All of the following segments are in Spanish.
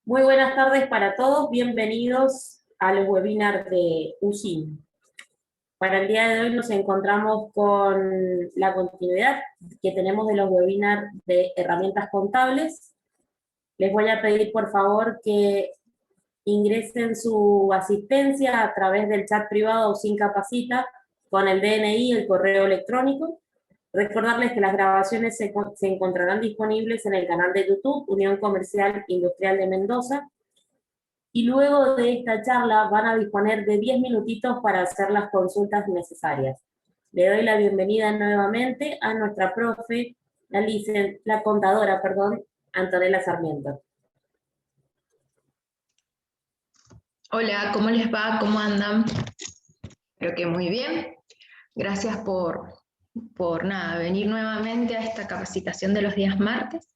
Muy buenas tardes para todos, bienvenidos al webinar de USIN. Para el día de hoy nos encontramos con la continuidad que tenemos de los webinars de herramientas contables. Les voy a pedir por favor que ingresen su asistencia a través del chat privado USIN Capacita con el DNI y el correo electrónico. Recordarles que las grabaciones se encontrarán disponibles en el canal de YouTube Unión Comercial Industrial de Mendoza. Y luego de esta charla van a disponer de 10 minutitos para hacer las consultas necesarias. Le doy la bienvenida nuevamente a nuestra profe, la contadora, Antonella Sarmiento. Hola, ¿cómo les va? ¿Cómo andan? Espero que muy bien. Gracias por venir nuevamente a esta capacitación de los días martes,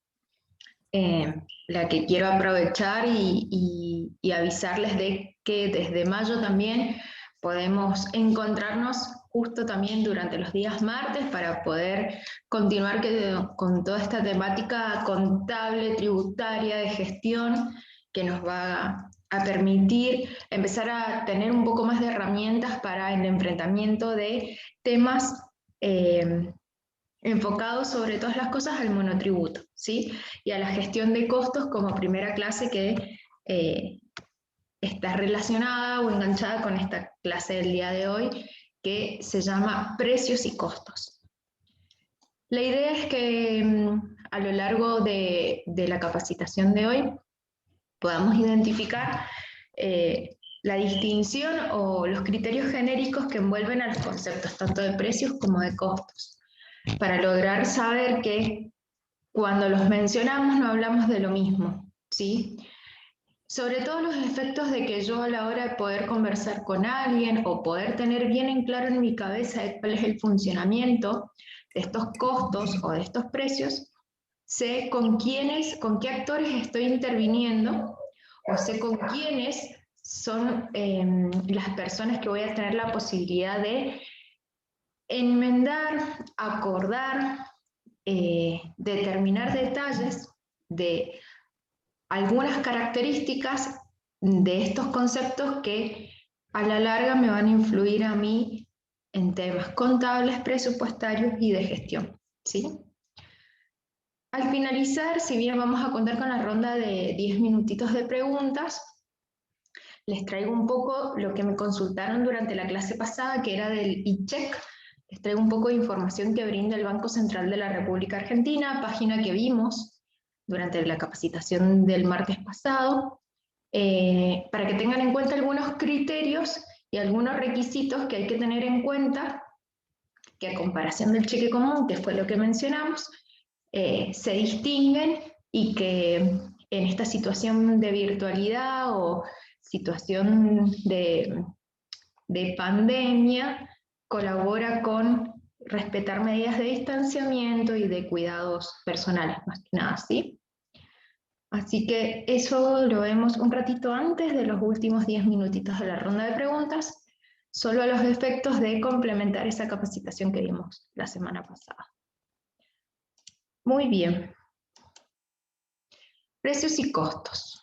la que quiero aprovechar y avisarles de que desde mayo también podemos encontrarnos justo también durante los días martes para poder continuar con toda esta temática contable, tributaria, de gestión, que nos va a permitir empezar a tener un poco más de herramientas para el enfrentamiento de temas enfocados sobre todas las cosas al monotributo, ¿sí? Y a la gestión de costos como primera clase que está relacionada o enganchada con esta clase del día de hoy, que se llama precios y costos. La idea es que a lo largo de la capacitación de hoy podamos identificar la distinción o los criterios genéricos que envuelven a los conceptos tanto de precios como de costos, para lograr saber que cuando los mencionamos no hablamos de lo mismo, ¿sí? Sobre todo los efectos de que yo a la hora de poder conversar con alguien o poder tener bien en claro en mi cabeza cuál es el funcionamiento de estos costos o de estos precios, sé con qué actores estoy interviniendo, o sé con quiénes son las personas que voy a tener la posibilidad de enmendar, acordar, determinar detalles de algunas características de estos conceptos que a la larga me van a influir a mí en temas contables, presupuestarios y de gestión, ¿sí? Al finalizar, si bien vamos a contar con la ronda de 10 minutitos de preguntas, les traigo un poco lo que me consultaron durante la clase pasada, que era del e-check. Les traigo un poco de información que brinda el Banco Central de la República Argentina, página que vimos durante la capacitación del martes pasado, para que tengan en cuenta algunos criterios y algunos requisitos que hay que tener en cuenta, que a comparación del cheque común, que fue lo que mencionamos, se distinguen y que en esta situación de virtualidad o situación de pandemia colabora con respetar medidas de distanciamiento y de cuidados personales, más que nada, ¿sí? Así que eso lo vemos un ratito antes de los últimos 10 minutitos de la ronda de preguntas, solo a los efectos de complementar esa capacitación que dimos la semana pasada. Muy bien. Precios y costos.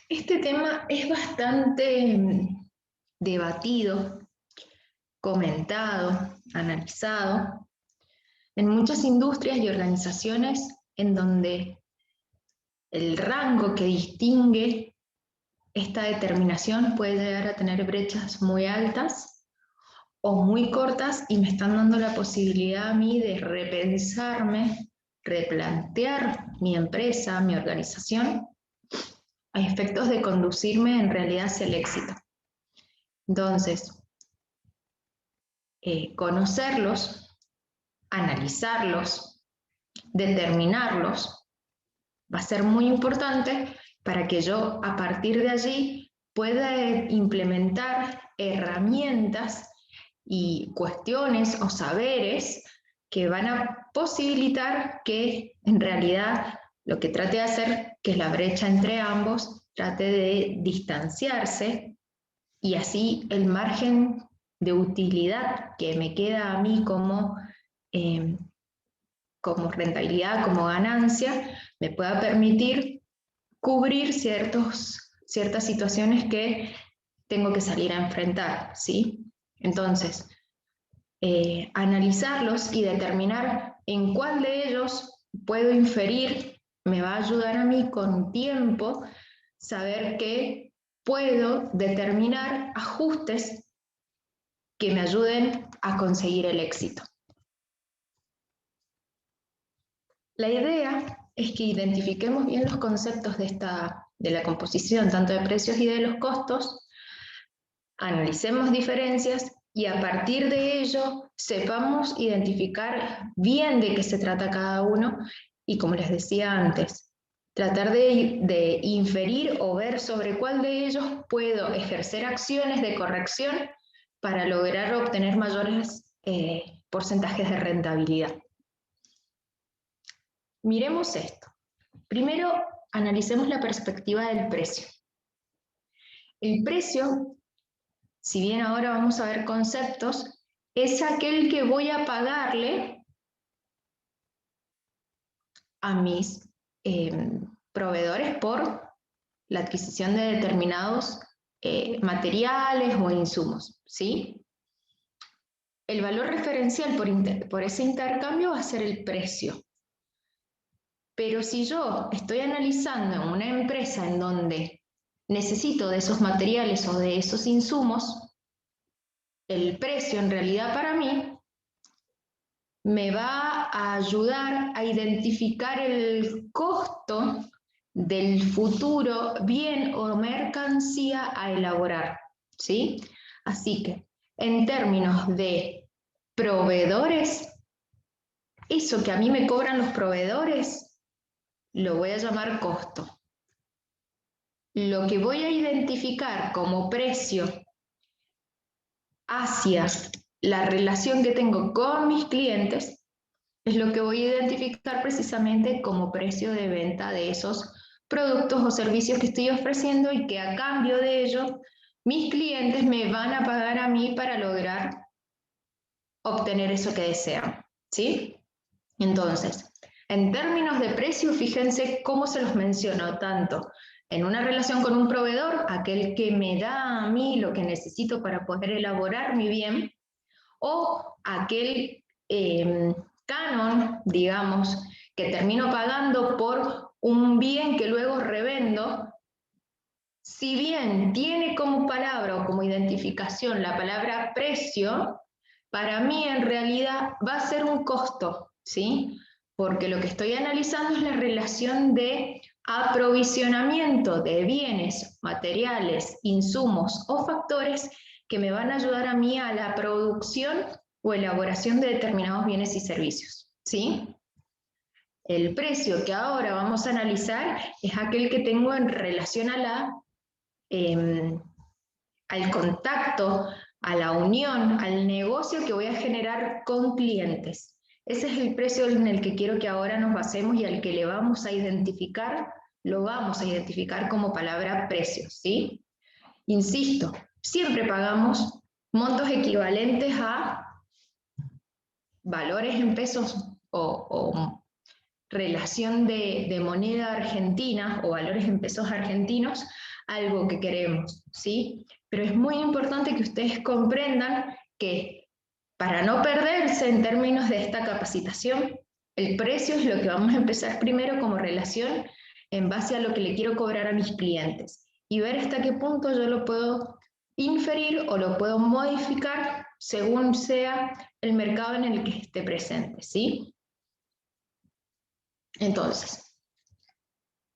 Este tema es bastante debatido, comentado, analizado en muchas industrias y organizaciones en donde el rango que distingue esta determinación puede llegar a tener brechas muy altas o muy cortas, y me están dando la posibilidad a mí de repensarme, replantear mi empresa, mi organización, a efectos de conducirme en realidad hacia el éxito. Entonces, conocerlos, analizarlos, determinarlos, va a ser muy importante para que yo a partir de allí pueda implementar herramientas y cuestiones o saberes que van a posibilitar que en realidad lo que trate de hacer, que es la brecha entre ambos, trate de distanciarse y así el margen de utilidad que me queda a mí como rentabilidad, como ganancia, me pueda permitir cubrir ciertas situaciones que tengo que salir a enfrentar, ¿sí? Entonces, analizarlos y determinar en cuál de ellos puedo inferir me va a ayudar a mí con tiempo saber que puedo determinar ajustes que me ayuden a conseguir el éxito. La idea es que identifiquemos bien los conceptos de la composición, tanto de precios y de los costos, analicemos diferencias y a partir de ello sepamos identificar bien de qué se trata cada uno y, como les decía antes, tratar de inferir o ver sobre cuál de ellos puedo ejercer acciones de corrección para lograr obtener mayores porcentajes de rentabilidad. Miremos esto. Primero, analicemos la perspectiva del precio. El precio, si bien ahora vamos a ver conceptos, es aquel que voy a pagarle a mis proveedores por la adquisición de determinados materiales o insumos, ¿sí? El valor referencial por ese intercambio va a ser el precio. Pero si yo estoy analizando en una empresa en donde necesito de esos materiales o de esos insumos, el precio en realidad para mí me va a ayudar a identificar el costo del futuro bien o mercancía a elaborar, ¿sí? Así que en términos de proveedores, eso que a mí me cobran los proveedores, lo voy a llamar costo. Lo que voy a identificar como precio hacia la relación que tengo con mis clientes es lo que voy a identificar precisamente como precio de venta de esos productos o servicios que estoy ofreciendo y que a cambio de ello mis clientes me van a pagar a mí para lograr obtener eso que desean, ¿sí? Entonces, en términos de precio, fíjense cómo se los menciono, tanto en una relación con un proveedor, aquel que me da a mí lo que necesito para poder elaborar mi bien, o aquel canon, digamos, que termino pagando por un bien que luego revendo. Si bien tiene como palabra o como identificación la palabra precio, para mí en realidad va a ser un costo, ¿sí? Porque lo que estoy analizando es la relación de aprovisionamiento de bienes, materiales, insumos o factores que me van a ayudar a mí a la producción o elaboración de determinados bienes y servicios, ¿sí? El precio que ahora vamos a analizar es aquel que tengo en relación a al contacto, a la unión, al negocio que voy a generar con clientes. Ese es el precio en el que quiero que ahora nos basemos y al que le vamos a identificar, lo vamos a identificar como palabra precio, ¿sí? Insisto, siempre pagamos montos equivalentes a valores en pesos o relación de moneda argentina o valores en pesos argentinos, algo que queremos, ¿sí? Pero es muy importante que ustedes comprendan que para no perderse en términos de esta capacitación, el precio es lo que vamos a empezar primero como relación en base a lo que le quiero cobrar a mis clientes y ver hasta qué punto yo lo puedo inferir o lo puedo modificar según sea el mercado en el que esté presente, ¿sí? Entonces,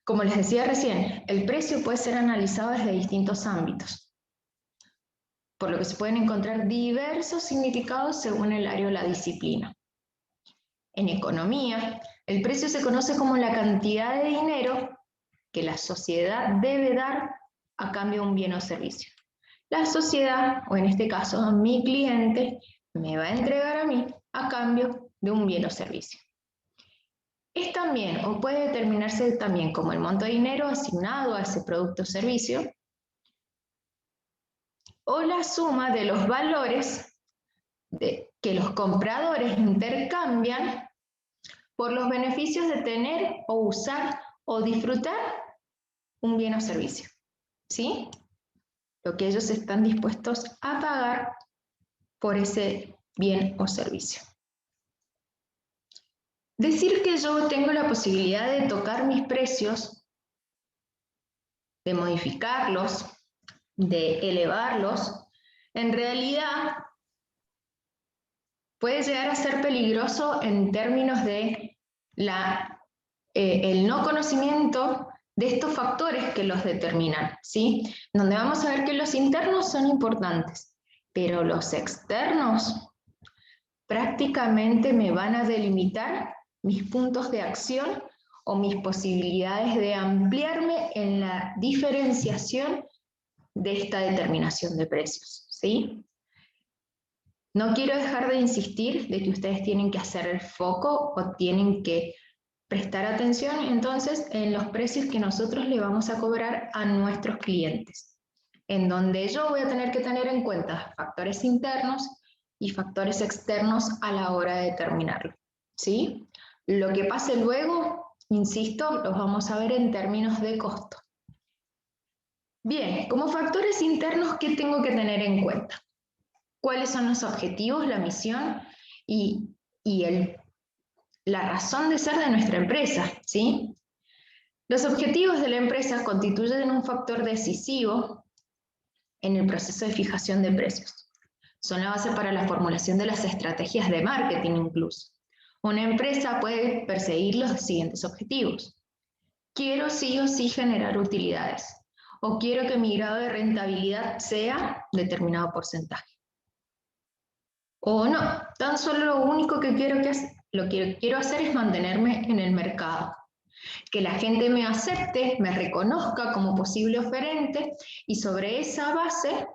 como les decía recién, el precio puede ser analizado desde distintos ámbitos, por lo que se pueden encontrar diversos significados según el área o la disciplina. En economía, el precio se conoce como la cantidad de dinero que la sociedad debe dar a cambio de un bien o servicio. La sociedad, o en este caso mi cliente, me va a entregar a mí a cambio de un bien o servicio. Es también, o puede determinarse también como el monto de dinero asignado a ese producto o servicio, o la suma de los valores que los compradores intercambian por los beneficios de tener o usar o disfrutar un bien o servicio, ¿sí? Lo que ellos están dispuestos a pagar por ese bien o servicio. Decir que yo tengo la posibilidad de tocar mis precios, de modificarlos, de elevarlos, en realidad puede llegar a ser peligroso en términos de el no conocimiento de estos factores que los determinan, ¿sí? Donde vamos a ver que los internos son importantes, pero los externos prácticamente me van a delimitar mis puntos de acción o mis posibilidades de ampliarme en la diferenciación de esta determinación de precios, ¿sí? No quiero dejar de insistir de que ustedes tienen que hacer el foco o tienen que prestar atención entonces en los precios que nosotros le vamos a cobrar a nuestros clientes, en donde yo voy a tener que tener en cuenta factores internos y factores externos a la hora de determinarlo, ¿sí? Lo que pase luego, insisto, los vamos a ver en términos de costo. Bien, como factores internos, ¿qué tengo que tener en cuenta? ¿Cuáles son los objetivos, la misión y la razón de ser de nuestra empresa, ¿sí? Los objetivos de la empresa constituyen un factor decisivo en el proceso de fijación de precios. Son la base para la formulación de las estrategias de marketing incluso. Una empresa puede perseguir los siguientes objetivos. Quiero sí o sí generar utilidades, o quiero que mi grado de rentabilidad sea determinado porcentaje. O no, tan solo lo único que quiero hacer es mantenerme en el mercado. Que la gente me acepte, me reconozca como posible oferente y sobre esa base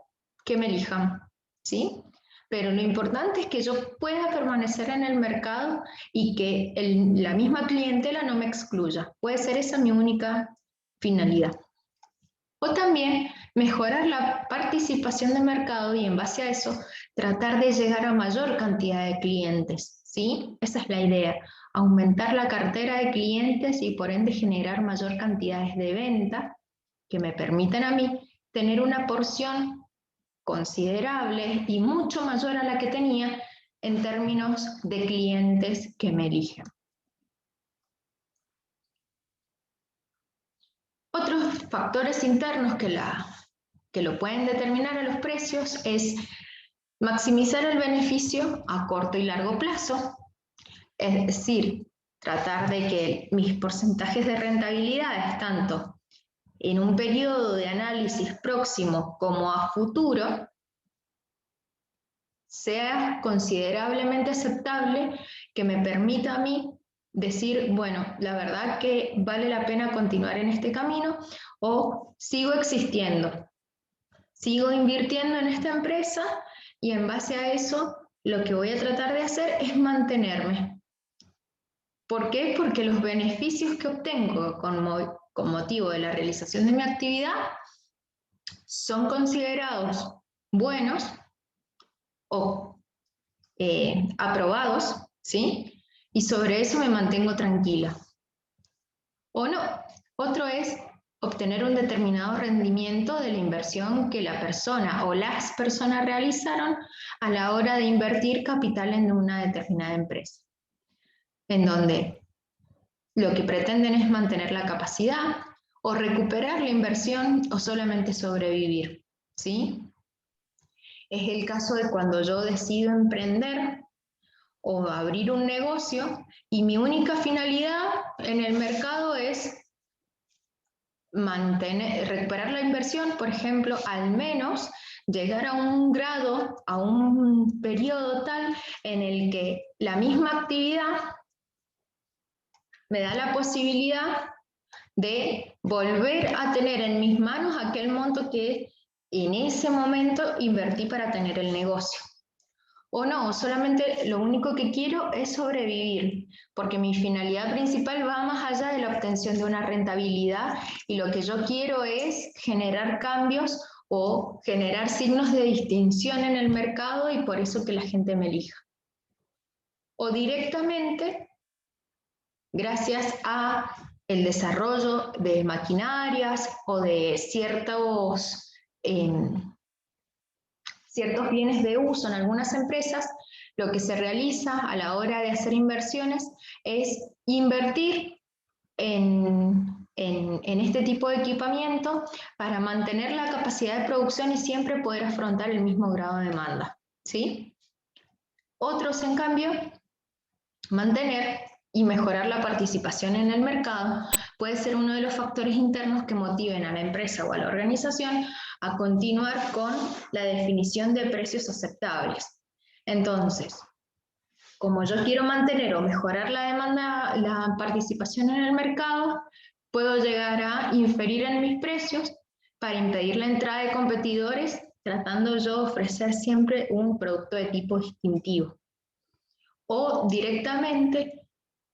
que me elijan, ¿sí? Pero lo importante es que yo pueda permanecer en el mercado y que la misma clientela no me excluya. Puede ser esa mi única finalidad. O también mejorar la participación de mercado y en base a eso tratar de llegar a mayor cantidad de clientes, ¿sí? Esa es la idea, aumentar la cartera de clientes y por ende generar mayor cantidades de venta que me permitan a mí tener una porción considerable y mucho mayor a la que tenía en términos de clientes que me eligen. Otros factores internos que lo pueden determinar a los precios es maximizar el beneficio a corto y largo plazo, es decir, tratar de que mis porcentajes de rentabilidades, tanto en un periodo de análisis próximo como a futuro, sea considerablemente aceptable, que me permita a mí decir, bueno, la verdad que vale la pena continuar en este camino o sigo existiendo, sigo invirtiendo en esta empresa y en base a eso lo que voy a tratar de hacer es mantenerme. ¿Por qué? Porque los beneficios que obtengo con motivo de la realización de mi actividad son considerados buenos o aprobados, ¿sí? Y sobre eso me mantengo tranquila. O no, otro es obtener un determinado rendimiento de la inversión que la persona o las personas realizaron a la hora de invertir capital en una determinada empresa, en donde lo que pretenden es mantener la capacidad o recuperar la inversión o solamente sobrevivir, ¿sí? Es el caso de cuando yo decido emprender o abrir un negocio y mi única finalidad en el mercado es recuperar la inversión, por ejemplo, al menos llegar a un grado, a un periodo tal en el que la misma actividad me da la posibilidad de volver a tener en mis manos aquel monto que en ese momento invertí para tener el negocio. O no, solamente lo único que quiero es sobrevivir, porque mi finalidad principal va más allá de la obtención de una rentabilidad y lo que yo quiero es generar cambios o generar signos de distinción en el mercado y por eso que la gente me elija. O directamente, gracias a el desarrollo de maquinarias o de ciertos bienes de uso en algunas empresas, lo que se realiza a la hora de hacer inversiones es invertir en este tipo de equipamiento para mantener la capacidad de producción y siempre poder afrontar el mismo grado de demanda, ¿sí? Otros, en cambio, mantener y mejorar la participación en el mercado puede ser uno de los factores internos que motiven a la empresa o a la organización a continuar con la definición de precios aceptables. Entonces, como yo quiero mantener o mejorar la demanda, la participación en el mercado, puedo llegar a inferir en mis precios para impedir la entrada de competidores, tratando yo de ofrecer siempre un producto de tipo distintivo. O directamente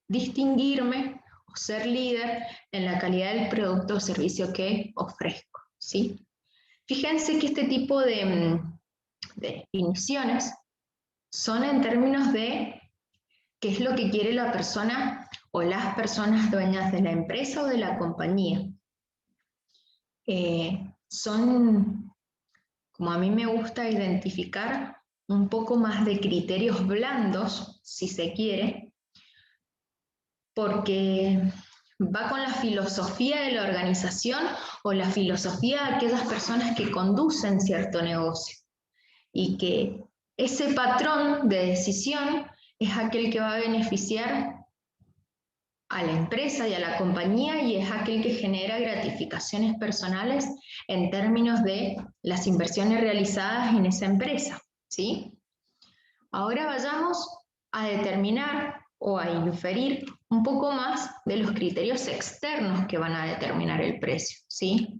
distinguirme o ser líder en la calidad del producto o servicio que ofrezco, ¿sí? Fíjense que este tipo de definiciones son en términos de qué es lo que quiere la persona o las personas dueñas de la empresa o de la compañía. Son, como a mí me gusta identificar, un poco más de criterios blandos, si se quiere, porque va con la filosofía de la organización o la filosofía de aquellas personas que conducen cierto negocio. Y que ese patrón de decisión es aquel que va a beneficiar a la empresa y a la compañía y es aquel que genera gratificaciones personales en términos de las inversiones realizadas en esa empresa, ¿sí? Ahora vayamos a determinar o a inferir un poco más de los criterios externos que van a determinar el precio, ¿sí?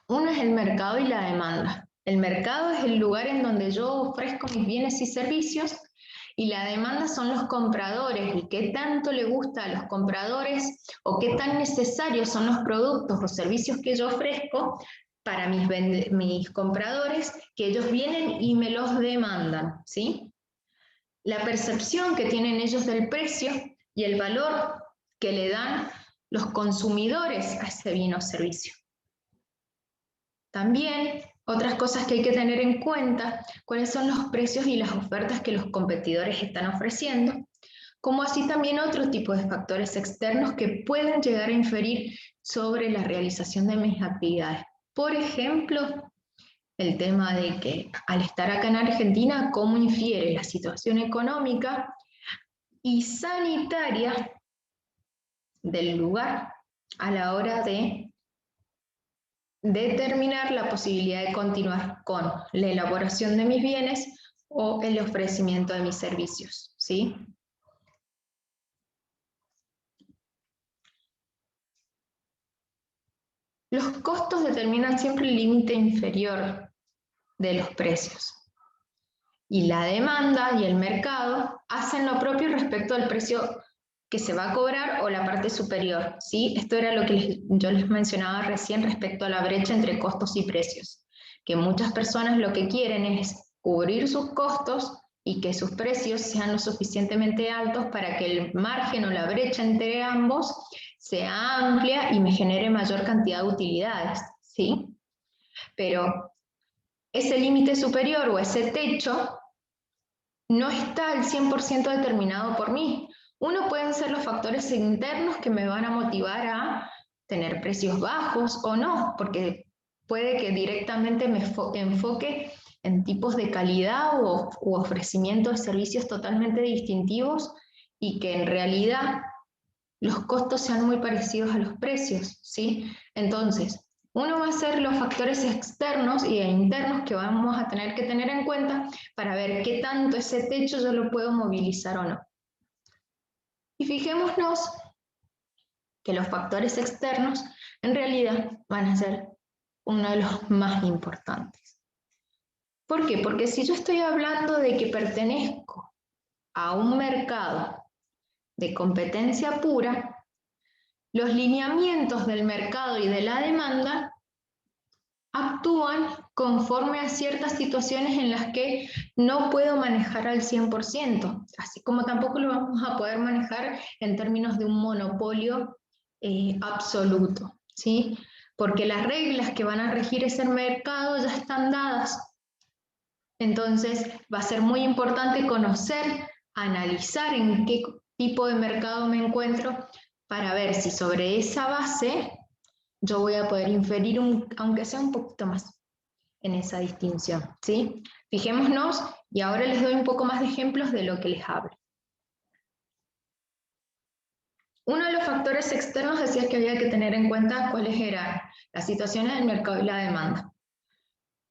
Uno es el mercado y la demanda. El mercado es el lugar en donde yo ofrezco mis bienes y servicios y la demanda son los compradores y qué tanto le gusta a los compradores o qué tan necesarios son los productos o servicios que yo ofrezco para mis compradores, que ellos vienen y me los demandan, ¿sí? La percepción que tienen ellos del precio y el valor que le dan los consumidores a ese bien o servicio. También otras cosas que hay que tener en cuenta, cuáles son los precios y las ofertas que los competidores están ofreciendo, como así también otro tipo de factores externos que pueden llegar a inferir sobre la realización de mis actividades. Por ejemplo, el tema de que al estar acá en Argentina, cómo infiere la situación económica y sanitaria del lugar a la hora de determinar la posibilidad de continuar con la elaboración de mis bienes o el ofrecimiento de mis servicios, ¿sí? Los costos determinan siempre el límite inferior de los precios. Y la demanda y el mercado hacen lo propio respecto al precio que se va a cobrar o la parte superior, ¿sí? Esto era lo que yo les mencionaba recién respecto a la brecha entre costos y precios, que muchas personas lo que quieren es cubrir sus costos y que sus precios sean lo suficientemente altos para que el margen o la brecha entre ambos sea amplia y me genere mayor cantidad de utilidades, ¿sí? Pero ese límite superior o ese techo no está al 100% determinado por mí. Uno pueden ser los factores internos que me van a motivar a tener precios bajos o no, porque puede que directamente me enfoque en tipos de calidad u ofrecimiento de servicios totalmente distintivos y que en realidad los costos sean muy parecidos a los precios, ¿sí? Entonces, uno va a ser los factores externos e internos que vamos a tener que tener en cuenta para ver qué tanto ese techo yo lo puedo movilizar o no. Y fijémonos que los factores externos en realidad van a ser uno de los más importantes. ¿Por qué? Porque si yo estoy hablando de que pertenezco a un mercado de competencia pura, los lineamientos del mercado y de la demanda actúan conforme a ciertas situaciones en las que no puedo manejar al 100%, así como tampoco lo vamos a poder manejar en términos de un monopolio absoluto, ¿sí? Porque las reglas que van a regir ese mercado ya están dadas. Entonces va a ser muy importante conocer, analizar en qué tipo de mercado me encuentro para ver si sobre esa base yo voy a poder inferir, aunque sea un poquito más, en esa distinción, ¿sí? Fijémonos, y ahora les doy un poco más de ejemplos de lo que les hablo. Uno de los factores externos decía que había que tener en cuenta cuáles eran las situaciones del mercado y la demanda.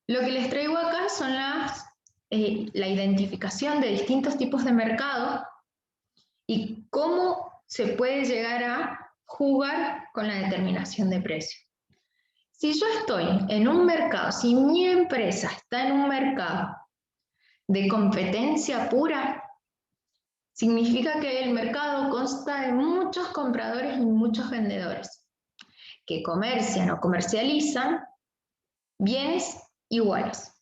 Lo que les traigo acá son la identificación de distintos tipos de mercado y cómo se puede llegar a jugar con la determinación de precio. Si yo estoy en un mercado, si mi empresa está en un mercado de competencia pura, significa que el mercado consta de muchos compradores y muchos vendedores que comercian o comercializan bienes iguales.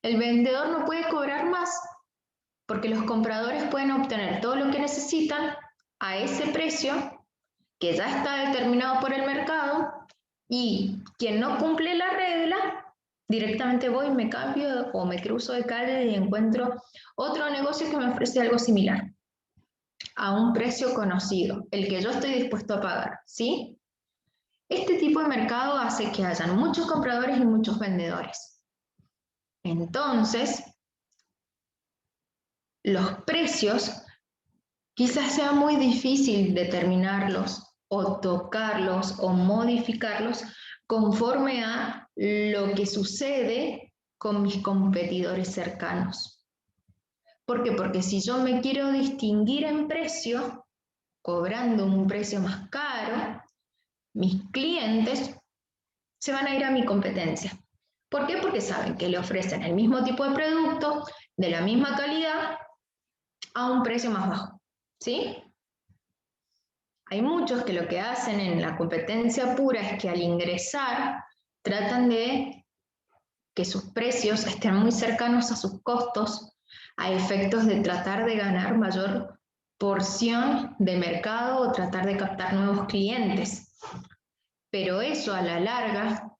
El vendedor no puede cobrar más porque los compradores pueden obtener todo lo que necesitan a ese precio que ya está determinado por el mercado, y quien no cumple la regla, directamente voy, me cambio o me cruzo de calle y encuentro otro negocio que me ofrece algo similar a un precio conocido, el que yo estoy dispuesto a pagar, ¿sí? Este tipo de mercado hace que hayan muchos compradores y muchos vendedores. Entonces, los precios quizás sea muy difícil determinarlos o tocarlos o modificarlos conforme a lo que sucede con mis competidores cercanos. ¿Por qué? Porque si yo me quiero distinguir en precio, cobrando un precio más caro, mis clientes se van a ir a mi competencia. ¿Por qué? Porque saben que le ofrecen el mismo tipo de producto, de la misma calidad, a un precio más bajo, ¿sí? Hay muchos que lo que hacen en la competencia pura es que al ingresar tratan de que sus precios estén muy cercanos a sus costos, a efectos de tratar de ganar mayor porción de mercado o tratar de captar nuevos clientes. Pero eso a la larga,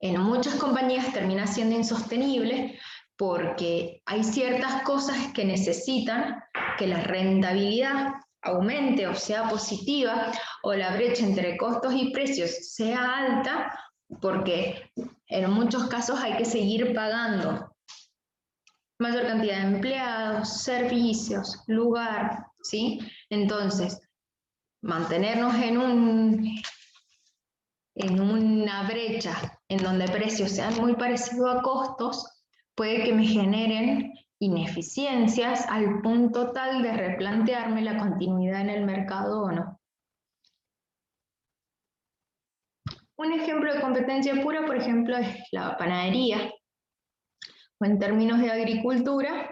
en muchas compañías termina siendo insostenible porque hay ciertas cosas que necesitan que la rentabilidad aumente o sea positiva, o la brecha entre costos y precios sea alta, porque en muchos casos hay que seguir pagando mayor cantidad de empleados, servicios, lugar, ¿sí? Entonces, mantenernos en una brecha en donde precios sean muy parecidos a costos puede que me generen ineficiencias al punto tal de replantearme la continuidad en el mercado o no. Un ejemplo de competencia pura, por ejemplo, es la panadería, o en términos de agricultura,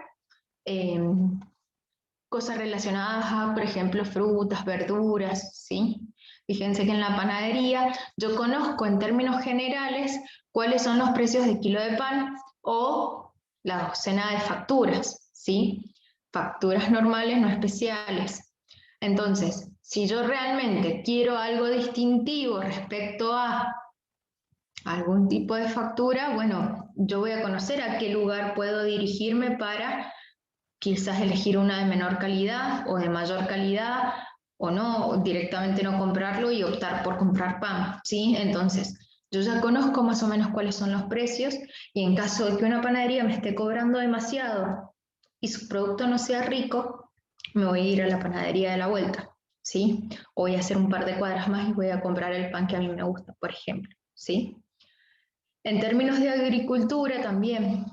cosas relacionadas a, por ejemplo, frutas, verduras, ¿sí? Fíjense que en la panadería yo conozco en términos generales cuáles son los precios de kilo de pan o la docena de facturas, ¿sí? Facturas normales, no especiales. Entonces, si yo realmente quiero algo distintivo respecto a algún tipo de factura, bueno, yo voy a conocer a qué lugar puedo dirigirme para quizás elegir una de menor calidad o de mayor calidad, o no, directamente no comprarlo y optar por comprar pan, ¿sí? Entonces, yo ya conozco más o menos cuáles son los precios, y en caso de que una panadería me esté cobrando demasiado y su producto no sea rico, me voy a ir a la panadería de la vuelta, ¿sí? O voy a hacer un par de cuadras más y voy a comprar el pan que a mí me gusta, por ejemplo, ¿sí? En términos de agricultura también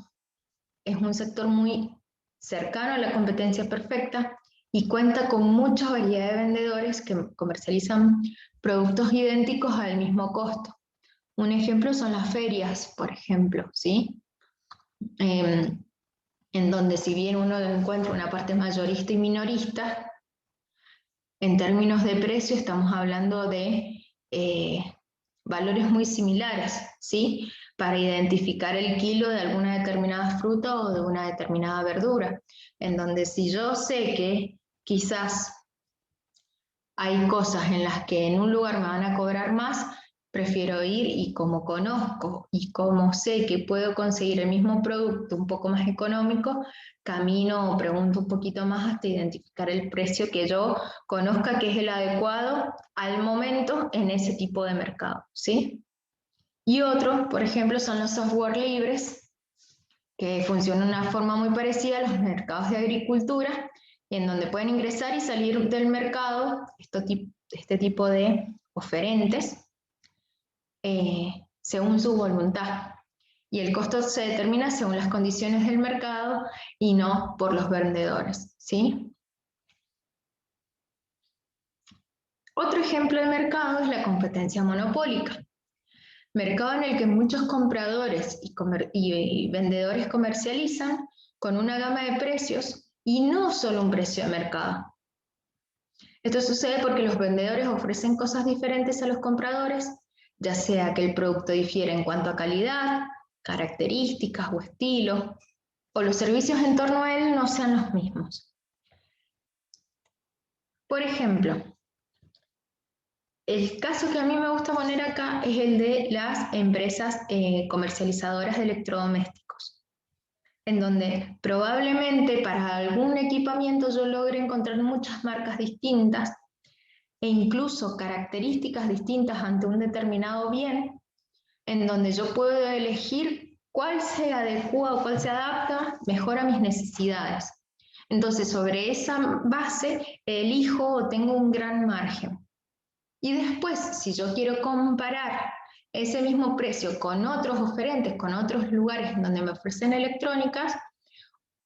es un sector muy cercano a la competencia perfecta y cuenta con mucha variedad de vendedores que comercializan productos idénticos al mismo costo. Un ejemplo son las ferias, por ejemplo, ¿sí? En donde si bien uno encuentra una parte mayorista y minorista, en términos de precio estamos hablando de valores muy similares, ¿sí? Para identificar el kilo de alguna determinada fruta o de una determinada verdura, en donde si yo sé que quizás hay cosas en las que en un lugar me van a cobrar más, prefiero ir y como conozco y como sé que puedo conseguir el mismo producto un poco más económico, camino o pregunto un poquito más hasta identificar el precio que yo conozca que es el adecuado al momento en ese tipo de mercado, ¿sí? Y otro, por ejemplo, son los software libres, que funcionan de una forma muy parecida a los mercados de agricultura, en donde pueden ingresar y salir del mercado este tipo de oferentes según su voluntad. Y el costo se determina según las condiciones del mercado y no por los vendedores, ¿sí? Otro ejemplo de mercado es la competencia monopólica. Mercado en el que muchos compradores y vendedores comercializan con una gama de precios y no solo un precio de mercado. Esto sucede porque los vendedores ofrecen cosas diferentes a los compradores, ya sea que el producto difiere en cuanto a calidad, características o estilo, o los servicios en torno a él no sean los mismos. Por ejemplo, el caso que a mí me gusta poner acá es el de las empresas comercializadoras de electrodomésticos, en donde probablemente para algún equipamiento yo logre encontrar muchas marcas distintas e incluso características distintas ante un determinado bien, en donde yo puedo elegir cuál se adecua o cuál se adapta mejor a mis necesidades. Entonces, sobre esa base, elijo o tengo un gran margen. Y después, si yo quiero comparar ese mismo precio con otros oferentes, con otros lugares donde me ofrecen electrónicas,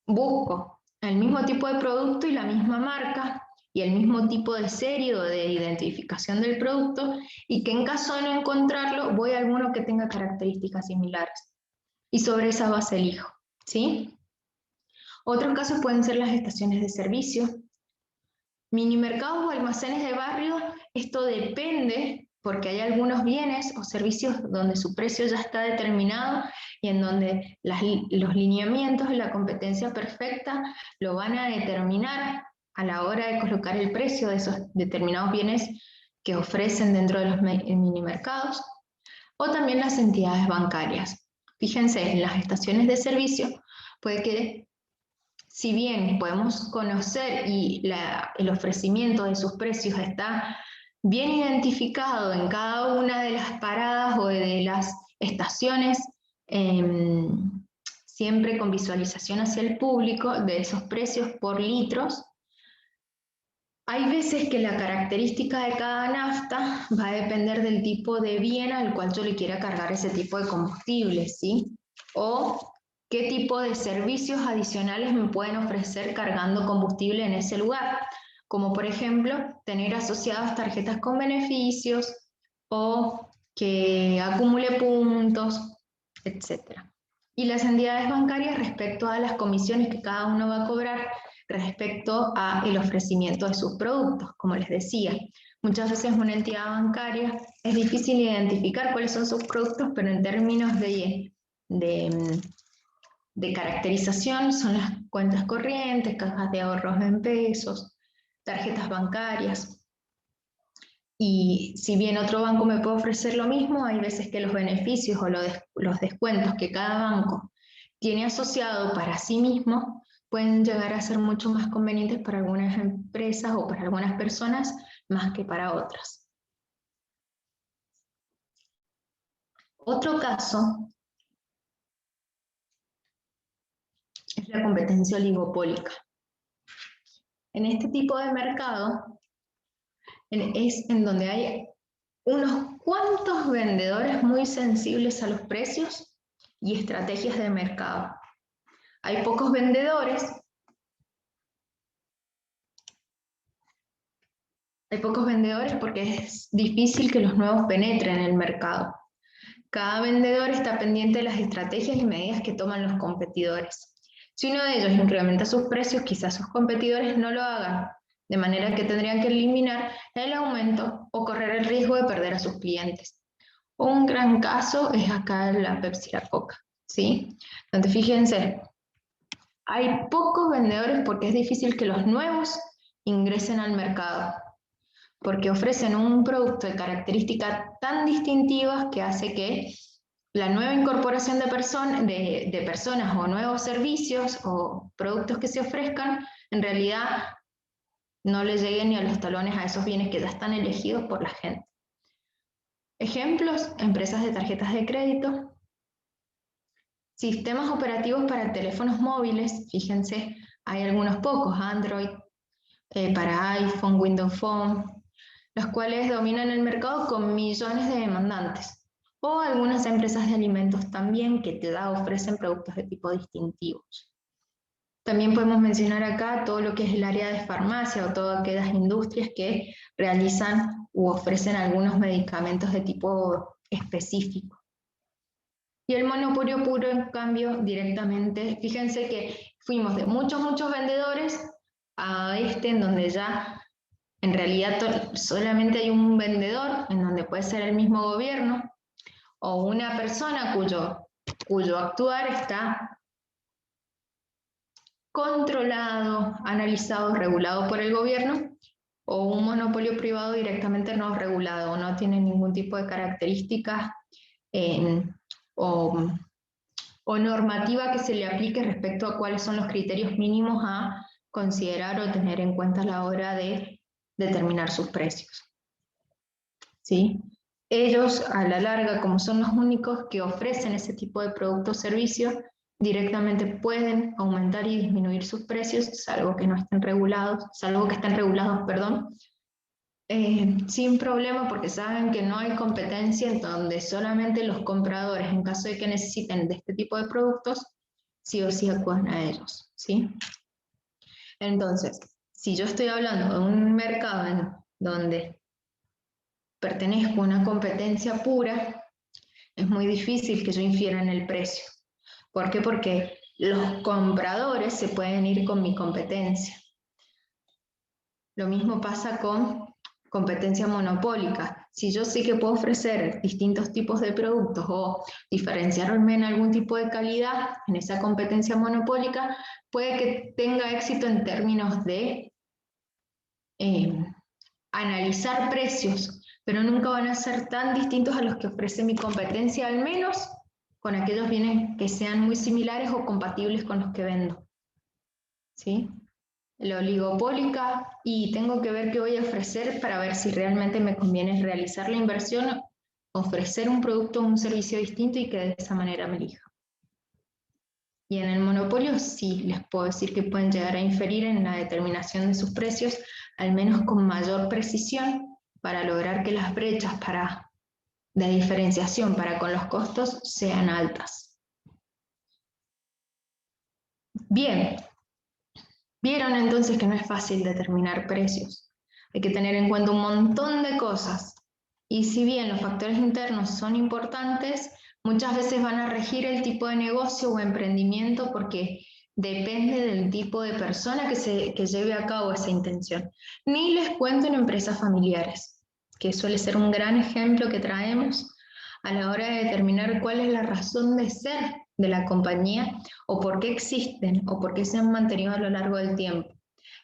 busco el mismo tipo de producto y la misma marca y el mismo tipo de serie o de identificación del producto, y que en caso de no encontrarlo, voy a alguno que tenga características similares. Y sobre esa base elijo, ¿sí? Otros casos pueden ser las estaciones de servicio, minimercados o almacenes de barrio. Esto depende porque hay algunos bienes o servicios donde su precio ya está determinado y en donde los lineamientos de la competencia perfecta lo van a determinar a la hora de colocar el precio de esos determinados bienes que ofrecen dentro de los minimercados, o también las entidades bancarias. Fíjense, en las estaciones de servicio puede que, si bien podemos conocer y el ofrecimiento de sus precios está bien identificado en cada una de las paradas o de las estaciones, siempre con visualización hacia el público de esos precios por litros, hay veces que la característica de cada nafta va a depender del tipo de bien al cual yo le quiera cargar ese tipo de combustible, ¿sí? O qué tipo de servicios adicionales me pueden ofrecer cargando combustible en ese lugar, como por ejemplo tener asociadas tarjetas con beneficios o que acumule puntos, etc. Y las entidades bancarias respecto a las comisiones que cada uno va a cobrar respecto al ofrecimiento de sus productos. Como les decía, muchas veces una entidad bancaria es difícil identificar cuáles son sus productos, pero en términos de caracterización son las cuentas corrientes, cajas de ahorros en pesos, tarjetas bancarias. Y si bien otro banco me puede ofrecer lo mismo, hay veces que los beneficios o los descuentos que cada banco tiene asociado para sí mismo pueden llegar a ser mucho más convenientes para algunas empresas o para algunas personas más que para otras. Otro caso es la competencia oligopólica. En este tipo de mercado es en donde hay unos cuantos vendedores muy sensibles a los precios y estrategias de mercado. Hay pocos vendedores. Hay pocos vendedores porque es difícil que los nuevos penetren en el mercado. Cada vendedor está pendiente de las estrategias y medidas que toman los competidores. Si uno de ellos incrementa sus precios, quizás sus competidores no lo hagan, de manera que tendrían que eliminar el aumento o correr el riesgo de perder a sus clientes. Un gran caso es acá la Pepsi y la Coca, ¿sí? Donde fíjense, hay pocos vendedores porque es difícil que los nuevos ingresen al mercado, porque ofrecen un producto de características tan distintivas que hace que la nueva incorporación de personas o nuevos servicios o productos que se ofrezcan, en realidad no le lleguen ni a los talones a esos bienes que ya están elegidos por la gente. Ejemplos, empresas de tarjetas de crédito, sistemas operativos para teléfonos móviles, fíjense, hay algunos pocos, Android, para iPhone, Windows Phone, los cuales dominan el mercado con millones de demandantes. O algunas empresas de alimentos también que te ofrecen productos de tipo distintivos. También podemos mencionar acá todo lo que es el área de farmacia o todas aquellas industrias que realizan u ofrecen algunos medicamentos de tipo específico. Y el monopolio puro, en cambio, directamente, fíjense que fuimos de muchos vendedores a en donde ya en realidad solamente hay un vendedor, en donde puede ser el mismo gobierno, o una persona cuyo actuar está controlado, analizado, regulado por el gobierno, o un monopolio privado directamente no regulado, no tiene ningún tipo de características o normativa que se le aplique respecto a cuáles son los criterios mínimos a considerar o tener en cuenta a la hora de determinar sus precios. ¿Sí? Ellos, a la larga, como son los únicos que ofrecen ese tipo de producto o servicio, directamente pueden aumentar y disminuir sus precios, salvo que estén regulados, sin problema, porque saben que no hay competencia en donde solamente los compradores, en caso de que necesiten de este tipo de productos, sí o sí acuden a ellos, ¿sí? Entonces, si yo estoy hablando de un mercado en donde pertenezco a una competencia pura, es muy difícil que yo infiera en el precio. ¿Por qué? Porque los compradores se pueden ir con mi competencia. Lo mismo pasa con competencia monopólica. Si yo sé que puedo ofrecer distintos tipos de productos o diferenciarme en algún tipo de calidad en esa competencia monopólica, puede que tenga éxito en términos de analizar precios, pero nunca van a ser tan distintos a los que ofrece mi competencia, al menos con aquellos bienes que sean muy similares o compatibles con los que vendo. ¿Sí? La oligopólica, y tengo que ver qué voy a ofrecer para ver si realmente me conviene realizar la inversión, ofrecer un producto o un servicio distinto y que de esa manera me elija. Y en el monopolio sí les puedo decir que pueden llegar a inferir en la determinación de sus precios, al menos con mayor precisión, para lograr que las brechas de diferenciación para con los costos sean altas. Bien, vieron entonces que no es fácil determinar precios. Hay que tener en cuenta un montón de cosas. Y si bien los factores internos son importantes, muchas veces van a regir el tipo de negocio o emprendimiento porque depende del tipo de persona que lleve a cabo esa intención. Ni les cuento en empresas familiares, que suele ser un gran ejemplo que traemos a la hora de determinar cuál es la razón de ser de la compañía o por qué existen o por qué se han mantenido a lo largo del tiempo.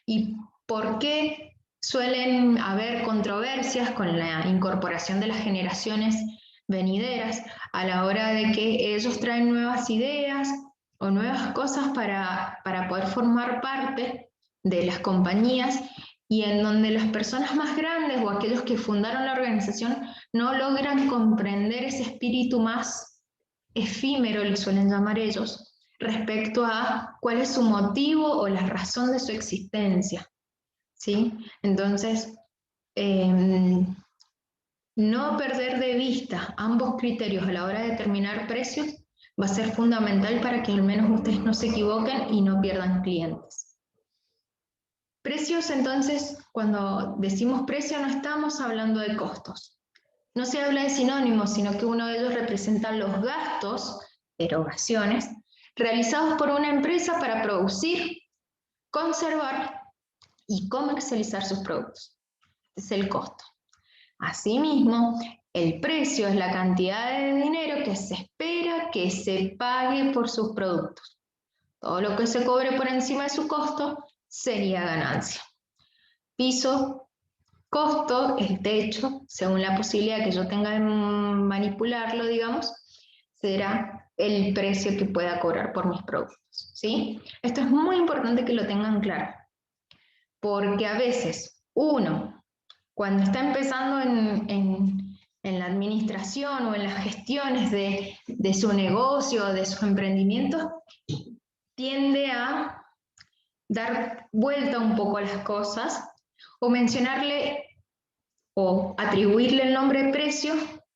Y por qué suelen haber controversias con la incorporación de las generaciones venideras a la hora de que ellos traen nuevas ideas o nuevas cosas para poder formar parte de las compañías y en donde las personas más grandes o aquellos que fundaron la organización no logran comprender ese espíritu más efímero, le suelen llamar ellos, respecto a cuál es su motivo o la razón de su existencia. ¿Sí? Entonces, no perder de vista ambos criterios a la hora de determinar precios va a ser fundamental para que al menos ustedes no se equivoquen y no pierdan clientes. Precios, entonces, cuando decimos precio no estamos hablando de costos. No se habla de sinónimos, sino que uno de ellos representa los gastos, erogaciones, realizados por una empresa para producir, conservar y comercializar sus productos. Este es el costo. Asimismo, El precio es la cantidad de dinero que se espera que se pague por sus productos. Todo lo que se cobre por encima de su costo sería ganancia. Piso, costo, el techo, según la posibilidad que yo tenga de manipularlo, digamos, será el precio que pueda cobrar por mis productos, ¿sí? Esto es muy importante que lo tengan claro, porque a veces uno, cuando está empezando en la administración o en las gestiones de su negocio, de su emprendimiento, tiende a dar vuelta un poco a las cosas o mencionarle o atribuirle el nombre de precio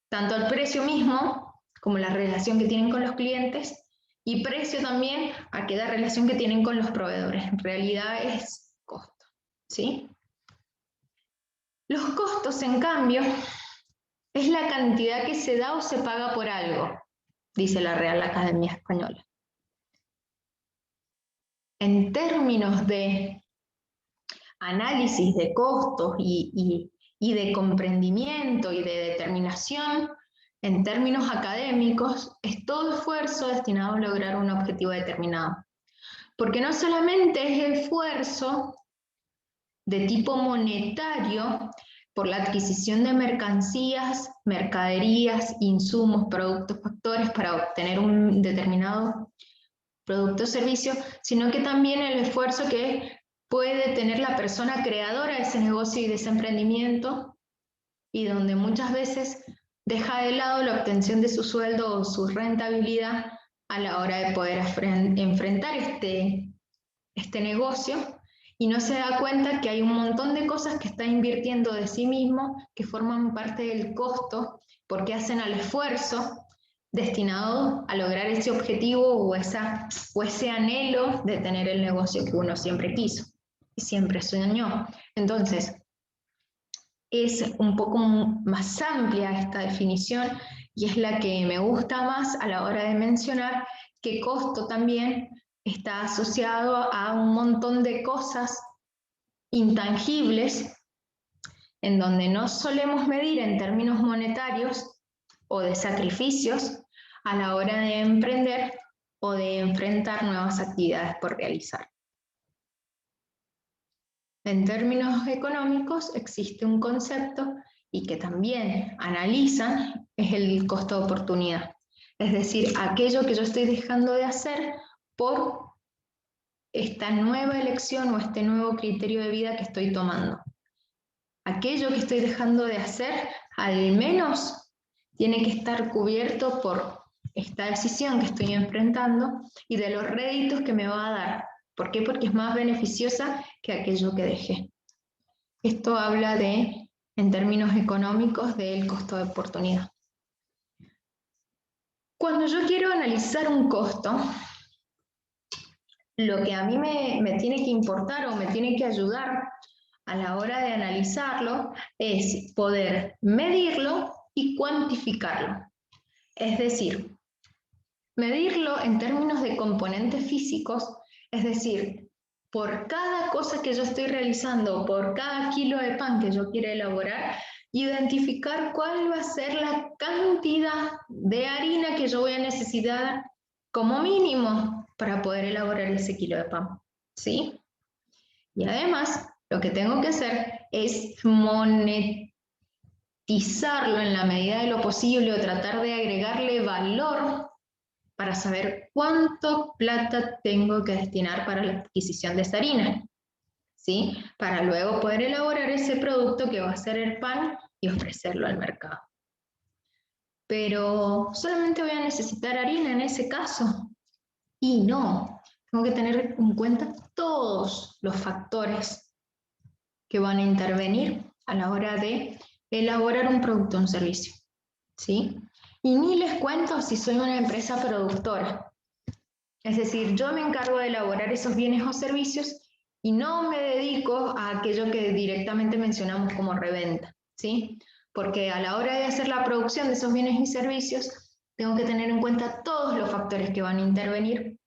tanto al precio mismo como la relación que tienen con los clientes y precio también a aquella relación que tienen con los proveedores. En realidad es costo, ¿sí? Los costos, en cambio, es la cantidad que se da o se paga por algo, dice la Real Academia Española. En términos de análisis de costos y de comprendimiento y de determinación, en términos académicos, es todo esfuerzo destinado a lograr un objetivo determinado. Porque no solamente es esfuerzo de tipo monetario por la adquisición de mercancías, mercaderías, insumos, productos, factores para obtener un determinado producto o servicio, sino que también el esfuerzo que puede tener la persona creadora de ese negocio y de ese emprendimiento, y donde muchas veces deja de lado la obtención de su sueldo o su rentabilidad a la hora de poder enfrentar este negocio, y no se da cuenta que hay un montón de cosas que está invirtiendo de sí mismo que forman parte del costo porque hacen al esfuerzo destinado a lograr ese objetivo o ese anhelo de tener el negocio que uno siempre quiso y siempre soñó. Entonces, es un poco más amplia esta definición y es la que me gusta más a la hora de mencionar que costo también está asociado a un montón de cosas intangibles en donde no solemos medir en términos monetarios o de sacrificios a la hora de emprender o de enfrentar nuevas actividades por realizar. En términos económicos existe un concepto y que también analizan, es el costo de oportunidad. Es decir, aquello que yo estoy dejando de hacer por esta nueva elección o este nuevo criterio de vida que estoy tomando. Aquello que estoy dejando de hacer, al menos tiene que estar cubierto por esta decisión que estoy enfrentando y de los réditos que me va a dar. ¿Por qué? Porque es más beneficiosa que aquello que dejé. Esto habla de, en términos económicos, del costo de oportunidad. Cuando yo quiero analizar un costo, lo que a mí me tiene que importar o me tiene que ayudar a la hora de analizarlo es poder medirlo y cuantificarlo. Es decir, medirlo en términos de componentes físicos, es decir, por cada cosa que yo estoy realizando, por cada kilo de pan que yo quiero elaborar, identificar cuál va a ser la cantidad de harina que yo voy a necesitar como mínimo para poder elaborar ese kilo de pan, ¿sí? Y además, lo que tengo que hacer es monetizarlo en la medida de lo posible o tratar de agregarle valor para saber cuánto plata tengo que destinar para la adquisición de esa harina, ¿sí? Para luego poder elaborar ese producto que va a ser el pan y ofrecerlo al mercado. Pero solamente voy a necesitar harina en ese caso. Y no, tengo que tener en cuenta todos los factores que van a intervenir a la hora de elaborar un producto o un servicio, ¿sí? Y ni les cuento si soy una empresa productora. Es decir, yo me encargo de elaborar esos bienes o servicios y no me dedico a aquello que directamente mencionamos como reventa, ¿sí? Porque a la hora de hacer la producción de esos bienes y servicios, tengo que tener en cuenta todos los factores que van a intervenir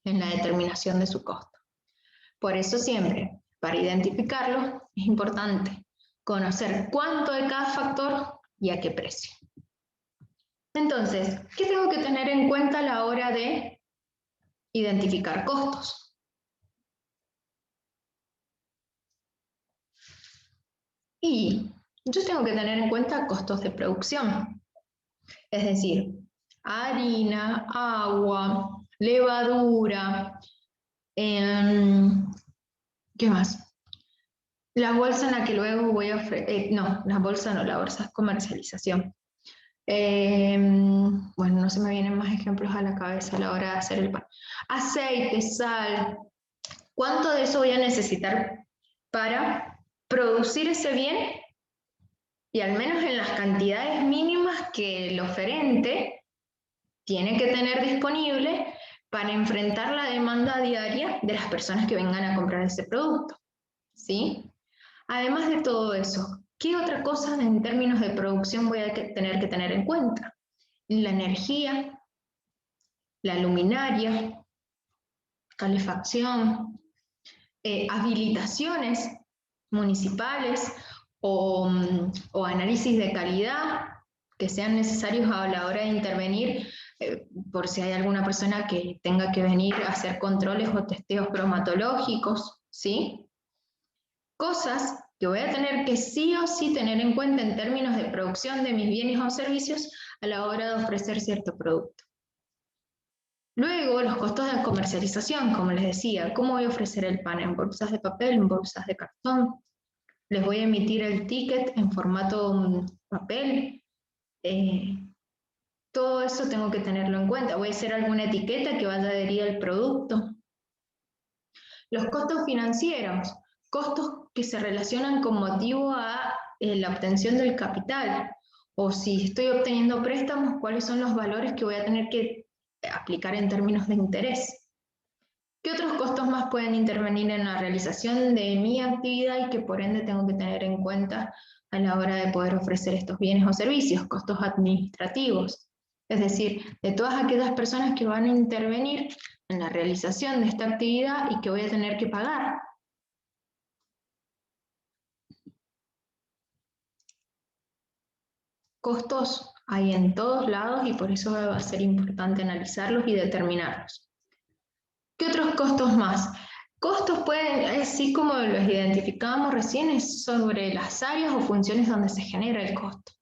en la determinación de su costo. Por eso siempre, para identificarlo, es importante conocer cuánto de cada factor y a qué precio. Entonces, ¿qué tengo que tener en cuenta a la hora de identificar costos? Y yo tengo que tener en cuenta costos de producción, es decir, harina, agua, levadura, ¿qué más? La bolsa en la que luego voy a ofrecer, no, la bolsa no, la bolsa es comercialización. Bueno, no se me vienen más ejemplos a la cabeza a la hora de hacer el pan. Aceite, sal, ¿cuánto de eso voy a necesitar para producir ese bien? Y al menos en las cantidades mínimas que el oferente tiene que tener disponible para enfrentar la demanda diaria de las personas que vengan a comprar ese producto, ¿sí? Además de todo eso, ¿qué otra cosa en términos de producción voy a tener que tener en cuenta? La energía, la luminaria, calefacción, habilitaciones municipales o análisis de calidad que sean necesarios a la hora de intervenir, por si hay alguna persona que tenga que venir a hacer controles o testeos bromatológicos, ¿sí? Cosas que voy a tener que sí o sí tener en cuenta en términos de producción de mis bienes o servicios a la hora de ofrecer cierto producto. Luego, los costos de comercialización, como les decía, ¿cómo voy a ofrecer el pan? ¿En bolsas de papel, en bolsas de cartón? ¿Les voy a emitir el ticket en formato papel? Todo eso tengo que tenerlo en cuenta. ¿Voy a hacer alguna etiqueta que vaya adherida al producto? Los costos financieros, costos que se relacionan con motivo a la obtención del capital. O si estoy obteniendo préstamos, ¿cuáles son los valores que voy a tener que aplicar en términos de interés? ¿Qué otros costos más pueden intervenir en la realización de mi actividad y que por ende tengo que tener en cuenta a la hora de poder ofrecer estos bienes o servicios? Costos administrativos, es decir, de todas aquellas personas que van a intervenir en la realización de esta actividad y que voy a tener que pagar. Costos hay en todos lados y por eso va a ser importante analizarlos y determinarlos. ¿Qué otros costos más? Costos pueden, así como los identificábamos recién, es sobre las áreas o funciones donde se genera el costo.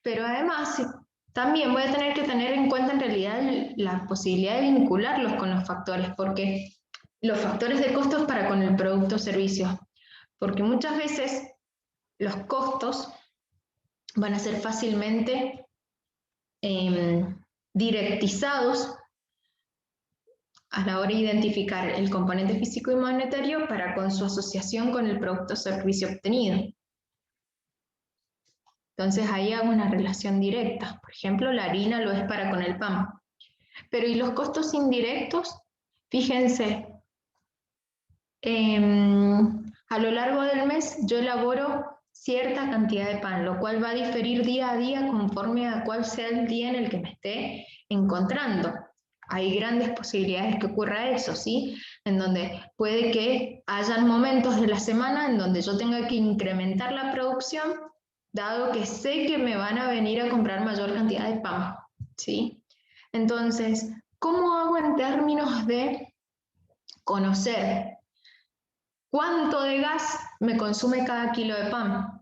Pero además, también voy a tener que tener en cuenta en realidad la posibilidad de vincularlos con los factores, porque los factores de costos para con el producto o servicio, porque muchas veces los costos van a ser fácilmente directizados a la hora de identificar el componente físico y monetario para con su asociación con el producto o servicio obtenido. Entonces ahí hago una relación directa. Por ejemplo, la harina lo es para con el pan. Pero ¿y los costos indirectos? Fíjense, a lo largo del mes yo elaboro cierta cantidad de pan, lo cual va a diferir día a día conforme a cuál sea el día en el que me esté encontrando. Hay grandes posibilidades que ocurra eso, ¿sí? En donde puede que hayan momentos de la semana en donde yo tenga que incrementar la producción, dado que sé que me van a venir a comprar mayor cantidad de pan, ¿sí? Entonces, ¿cómo hago en términos de conocer cuánto de gas me consume cada kilo de pan?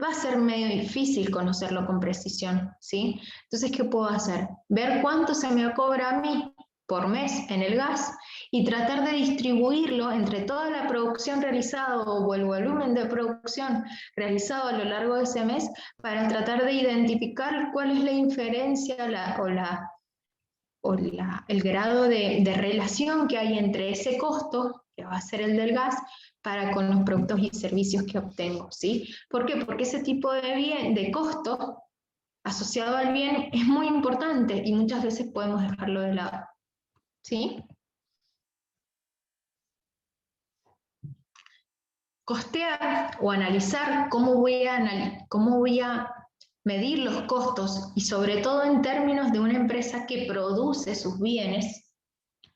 Va a ser medio difícil conocerlo con precisión, ¿sí? Entonces, ¿qué puedo hacer? Ver cuánto se me cobra a mí por mes en el gas y tratar de distribuirlo entre toda la producción realizada o el volumen de producción realizado a lo largo de ese mes para tratar de identificar cuál es la inferencia el grado de relación que hay entre ese costo, que va a ser el del gas, para con los productos y servicios que obtengo, ¿sí? ¿Por qué? Porque ese tipo de costo asociado al bien es muy importante y muchas veces podemos dejarlo de lado, ¿sí? Costear o analizar cómo voy a medir los costos y sobre todo en términos de una empresa que produce sus bienes,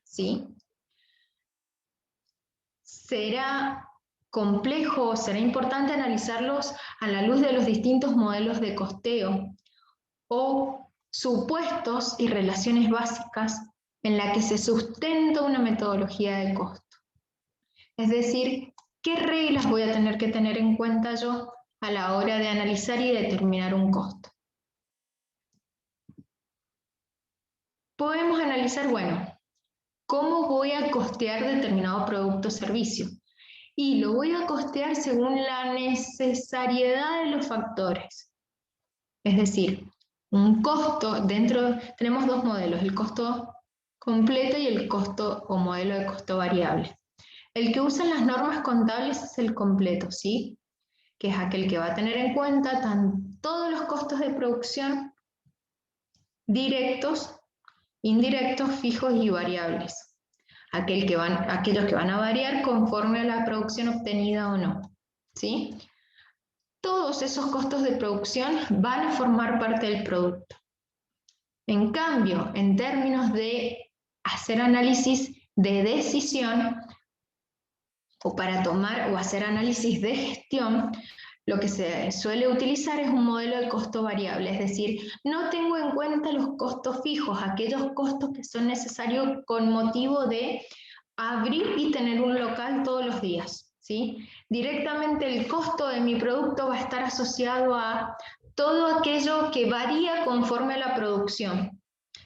¿sí? Será complejo o será importante analizarlos a la luz de los distintos modelos de costeo o supuestos y relaciones básicas en la que se sustenta una metodología de costo. Es decir, ¿qué reglas voy a tener que tener en cuenta yo a la hora de analizar y determinar un costo? Podemos analizar, bueno, ¿cómo voy a costear determinado producto o servicio? Y lo voy a costear según la necesariedad de los factores. Es decir, un costo tenemos dos modelos, el costo completo y el costo o modelo de costo variable. El que usan las normas contables es el completo, ¿sí? Que es aquel que va a tener en cuenta todos los costos de producción directos, indirectos, fijos y variables. Aquellos que van a variar conforme a la producción obtenida o no, ¿sí? Todos esos costos de producción van a formar parte del producto. En cambio, en términos de hacer análisis de decisión o para tomar o hacer análisis de gestión, lo que se suele utilizar es un modelo de costo variable, es decir, no tengo en cuenta los costos fijos, aquellos costos que son necesarios con motivo de abrir y tener un local todos los días, ¿sí? Directamente el costo de mi producto va a estar asociado a todo aquello que varía conforme a la producción,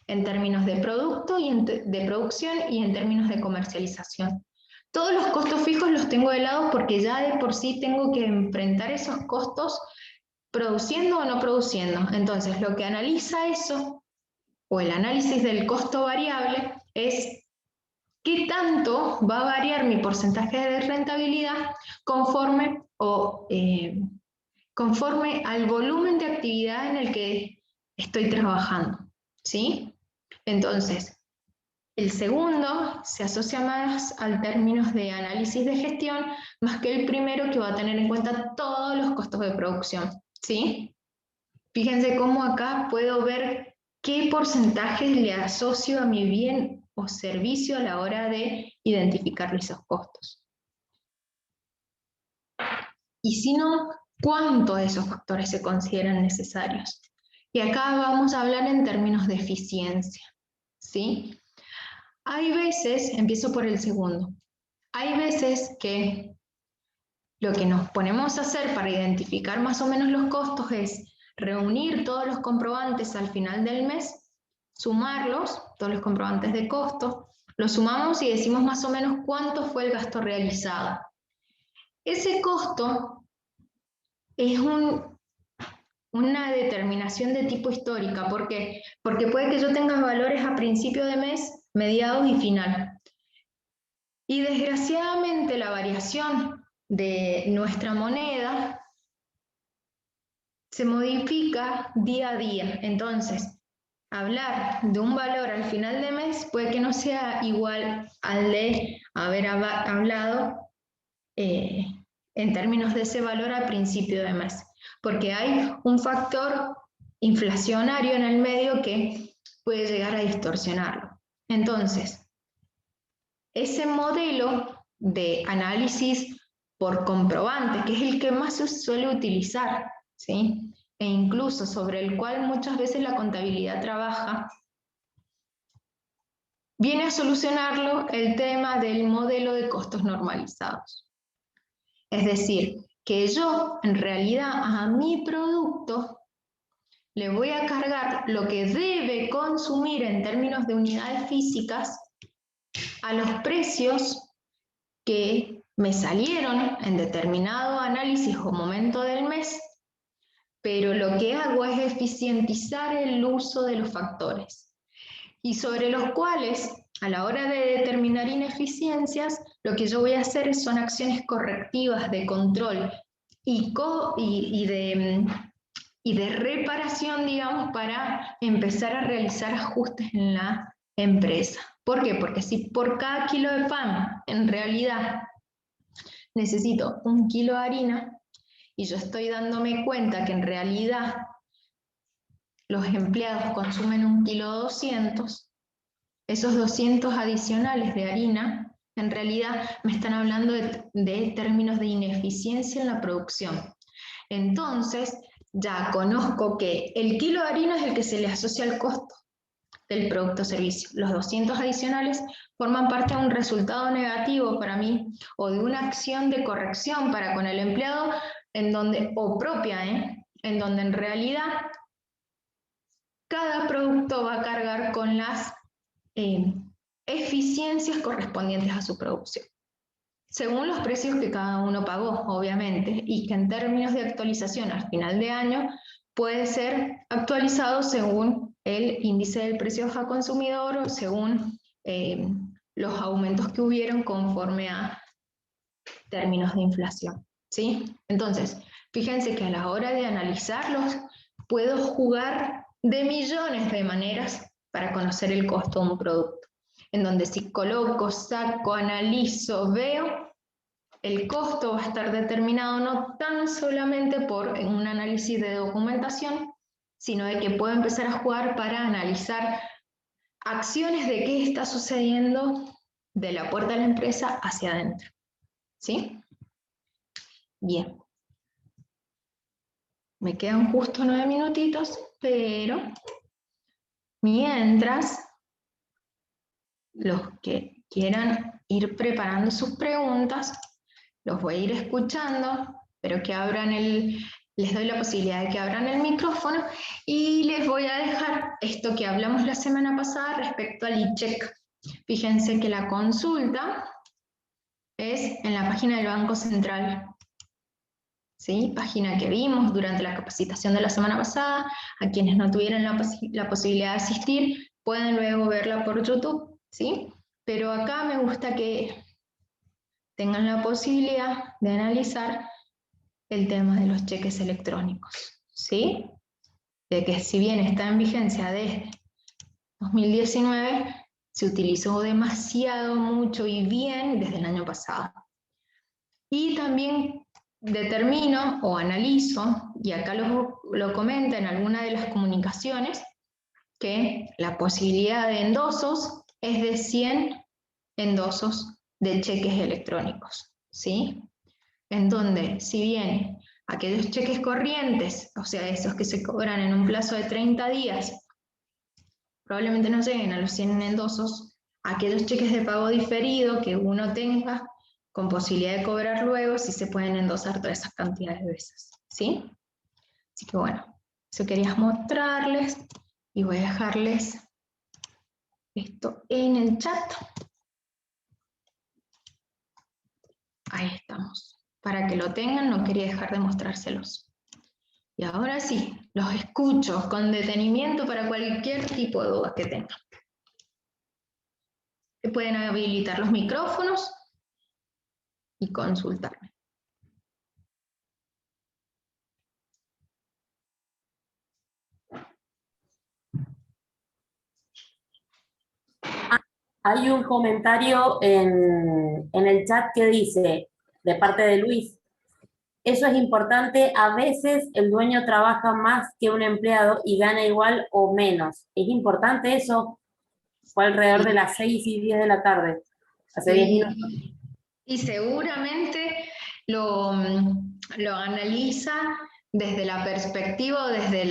en términos de producto y de producción y en términos de comercialización. Todos los costos fijos los tengo de lado porque ya de por sí tengo que enfrentar esos costos produciendo o no produciendo. Entonces, lo que analiza eso, o el análisis del costo variable, es qué tanto va a variar mi porcentaje de rentabilidad conforme al volumen de actividad en el que estoy trabajando, ¿sí? Entonces, el segundo se asocia más al términos de análisis de gestión, más que el primero que va a tener en cuenta todos los costos de producción, ¿sí? Fíjense cómo acá puedo ver qué porcentajes le asocio a mi bien o servicio a la hora de identificar esos costos. Y si no, ¿cuántos de esos factores se consideran necesarios? Y acá vamos a hablar en términos de eficiencia, ¿sí? Hay veces, empiezo por el segundo, hay veces que lo que nos ponemos a hacer para identificar más o menos los costos es reunir todos los comprobantes al final del mes, sumarlos, todos los comprobantes de costo, los sumamos y decimos más o menos cuánto fue el gasto realizado. Ese costo es una determinación de tipo histórica. ¿Por qué? Porque puede que yo tenga valores a principio de mes, mediados y final. Y desgraciadamente la variación de nuestra moneda se modifica día a día. Entonces, hablar de un valor al final de mes puede que no sea igual al de haber hablado en términos de ese valor al principio de mes, porque hay un factor inflacionario en el medio que puede llegar a distorsionarlo. Entonces, ese modelo de análisis por comprobante, que es el que más se suele utilizar, ¿sí? E incluso sobre el cual muchas veces la contabilidad trabaja, viene a solucionarlo el tema del modelo de costos normalizados. Es decir, que yo en realidad a mi producto le voy a cargar lo que debe consumir en términos de unidades físicas a los precios que me salieron en determinado análisis o momento del mes, pero lo que hago es eficientizar el uso de los factores, y sobre los cuales, a la hora de determinar ineficiencias, lo que yo voy a hacer son acciones correctivas de control y de reparación, digamos, para empezar a realizar ajustes en la empresa. ¿Por qué? Porque si por cada kilo de pan, en realidad, necesito 1 kilo de harina, y yo estoy dándome cuenta que en realidad los empleados consumen 1,2 kilos, esos 200 adicionales de harina En realidad me están hablando de términos de ineficiencia en la producción. Entonces, ya conozco que el kilo de harina es el que se le asocia al costo del producto o servicio. Los 200 adicionales forman parte de un resultado negativo para mí o de una acción de corrección para con el empleado en donde, o propia, en donde en realidad cada producto va a cargar con las eficiencias correspondientes a su producción, según los precios que cada uno pagó, obviamente, y que en términos de actualización al final de año puede ser actualizado según el índice del precio a consumidor o según los aumentos que hubieron conforme a términos de inflación, ¿sí? Entonces, fíjense que a la hora de analizarlos, puedo jugar de millones de maneras para conocer el costo de un producto, en donde si coloco, saco, analizo, veo, el costo va a estar determinado no tan solamente por un análisis de documentación, sino de que puedo empezar a jugar para analizar acciones de qué está sucediendo de la puerta de la empresa hacia adentro. ¿Sí? Bien. Me quedan justo 9 minutitos, pero mientras los que quieran ir preparando sus preguntas, los voy a ir escuchando, pero que abran les doy la posibilidad de que abran el micrófono y les voy a dejar esto que hablamos la semana pasada respecto al e-check. Fíjense que la consulta es en la página del Banco Central, ¿sí? Página que vimos durante la capacitación de la semana pasada. A quienes no tuvieran la posibilidad de asistir, pueden luego verla por YouTube, ¿sí? Pero acá me gusta que tengan la posibilidad de analizar el tema de los cheques electrónicos, ¿sí? De que si bien está en vigencia desde 2019, se utilizó demasiado, mucho y bien desde el año pasado. Y también determino o analizo, y acá lo comenta en alguna de las comunicaciones, que la posibilidad de endosos es de 100 endosos de cheques electrónicos, ¿sí? En donde, si bien aquellos cheques corrientes, o sea, esos que se cobran en un plazo de 30 días, probablemente no lleguen a los 100 endosos, aquellos cheques de pago diferido que uno tenga con posibilidad de cobrar luego, sí se pueden endosar todas esas cantidades de veces, ¿sí? Así que bueno, eso quería mostrarles y voy a dejarles esto en el chat. Ahí estamos. Para que lo tengan, no quería dejar de mostrárselos. Y ahora sí, los escucho con detenimiento para cualquier tipo de dudas que tengan. Pueden habilitar los micrófonos y consultarme. Hay un comentario en el chat que dice, de parte de Luis, eso es importante, a veces el dueño trabaja más que un empleado y gana igual o menos. ¿Es importante eso? Fue alrededor de las 6 y 10 de la tarde, hace 10 minutos. Y seguramente lo analiza desde la perspectiva, desde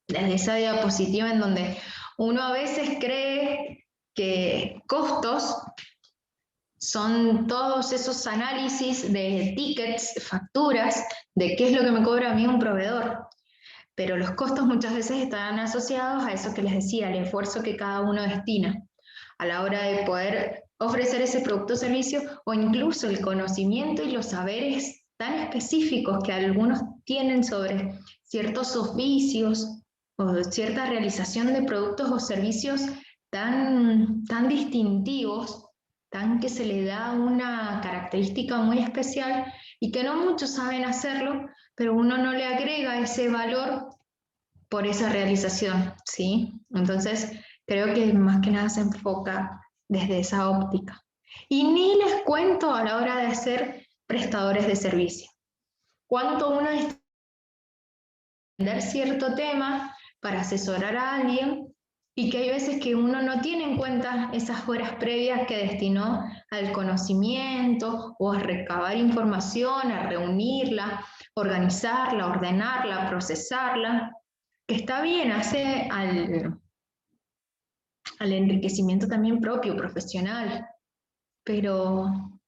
esa diapositiva en donde uno a veces cree que costos son todos esos análisis de tickets, facturas, de qué es lo que me cobra a mí un proveedor. Pero los costos muchas veces están asociados a eso que les decía, el esfuerzo que cada uno destina a la hora de poder ofrecer ese producto o servicio, o incluso el conocimiento y los saberes tan específicos que algunos tienen sobre ciertos oficios o cierta realización de productos o servicios tan distintivos, tan que se le da una característica muy especial y que no muchos saben hacerlo, pero uno no le agrega ese valor por esa realización, ¿sí? Entonces, creo que más que nada se enfoca desde esa óptica. Y ni les cuento a la hora de ser prestadores de servicio. Cuánto uno entender cierto tema para asesorar a alguien y que hay veces que uno no tiene en cuenta esas horas previas que destinó al conocimiento o a recabar información, a reunirla, organizarla, ordenarla, procesarla, que está bien, hace al enriquecimiento también propio, profesional, pero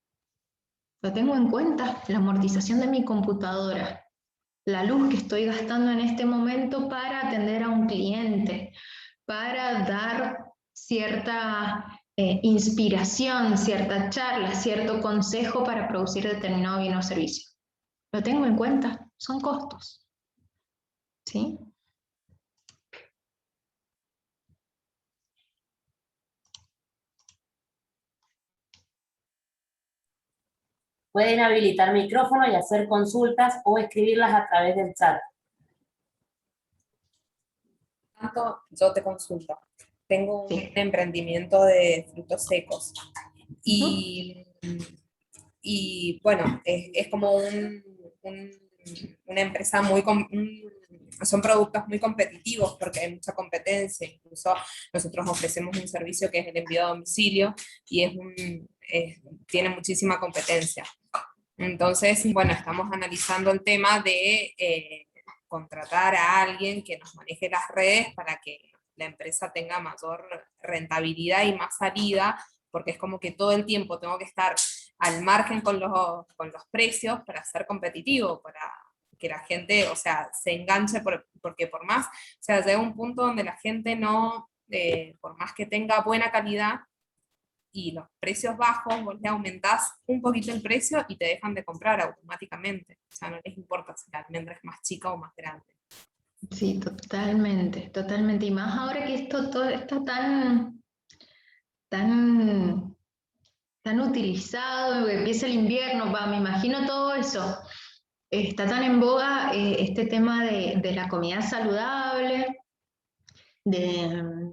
lo tengo en cuenta, la amortización de mi computadora, la luz que estoy gastando en este momento para atender a un cliente, para dar cierta inspiración, cierta charla, cierto consejo para producir determinado bien o servicio. Lo tengo en cuenta, son costos, ¿sí? Pueden habilitar micrófono y hacer consultas o escribirlas a través del chat. Tanto, yo te consulto. Tengo un Sí. emprendimiento de frutos secos y, y bueno, es como una empresa son productos muy competitivos porque hay mucha competencia. Incluso nosotros ofrecemos un servicio que es el envío a domicilio y tiene muchísima competencia. Entonces, bueno, estamos analizando el tema de contratar a alguien que nos maneje las redes para que la empresa tenga mayor rentabilidad y más salida, porque es como que todo el tiempo tengo que estar al margen con los precios para ser competitivo, para que la gente, o sea, se enganche, porque por más, o sea, llega un punto donde la gente no, por más que tenga buena calidad, y los precios bajos, vos le aumentás un poquito el precio y te dejan de comprar automáticamente. O sea, no les importa si la almendra es más chica o más grande. Sí, totalmente, totalmente. Y más ahora que esto todo está tan utilizado, empieza el invierno, me imagino todo eso. Está tan en boga este tema de la comida saludable, de,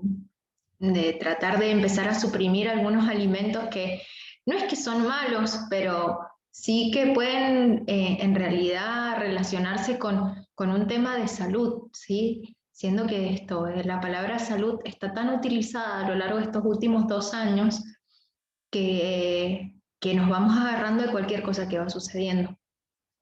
de tratar de empezar a suprimir algunos alimentos que no es que son malos, pero sí que pueden en realidad relacionarse con un tema de salud, ¿sí? Siendo que la palabra salud está tan utilizada a lo largo de estos últimos 2 años que nos vamos agarrando de cualquier cosa que va sucediendo.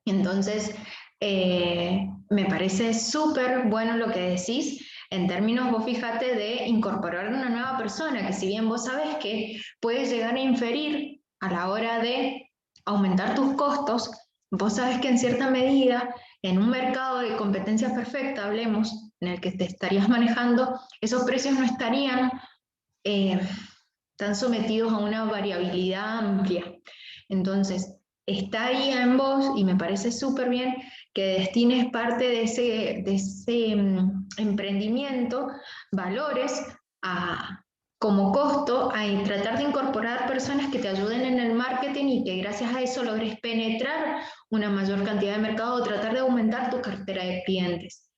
Entonces, me parece súper bueno lo que decís en términos, vos fíjate, de incorporar una nueva persona, que si bien vos sabés que puede llegar a inferir a la hora de aumentar tus costos, vos sabés que en cierta medida, en un mercado de competencia perfecta, hablemos, en el que te estarías manejando, esos precios no estarían tan sometidos a una variabilidad amplia. Entonces, está ahí en vos y me parece súper bien que destines parte de ese emprendimiento, valores, como costo, a tratar de incorporar personas que te ayuden en el marketing y que gracias a eso logres penetrar una mayor cantidad de mercado o tratar de aumentar tu cartera de clientes.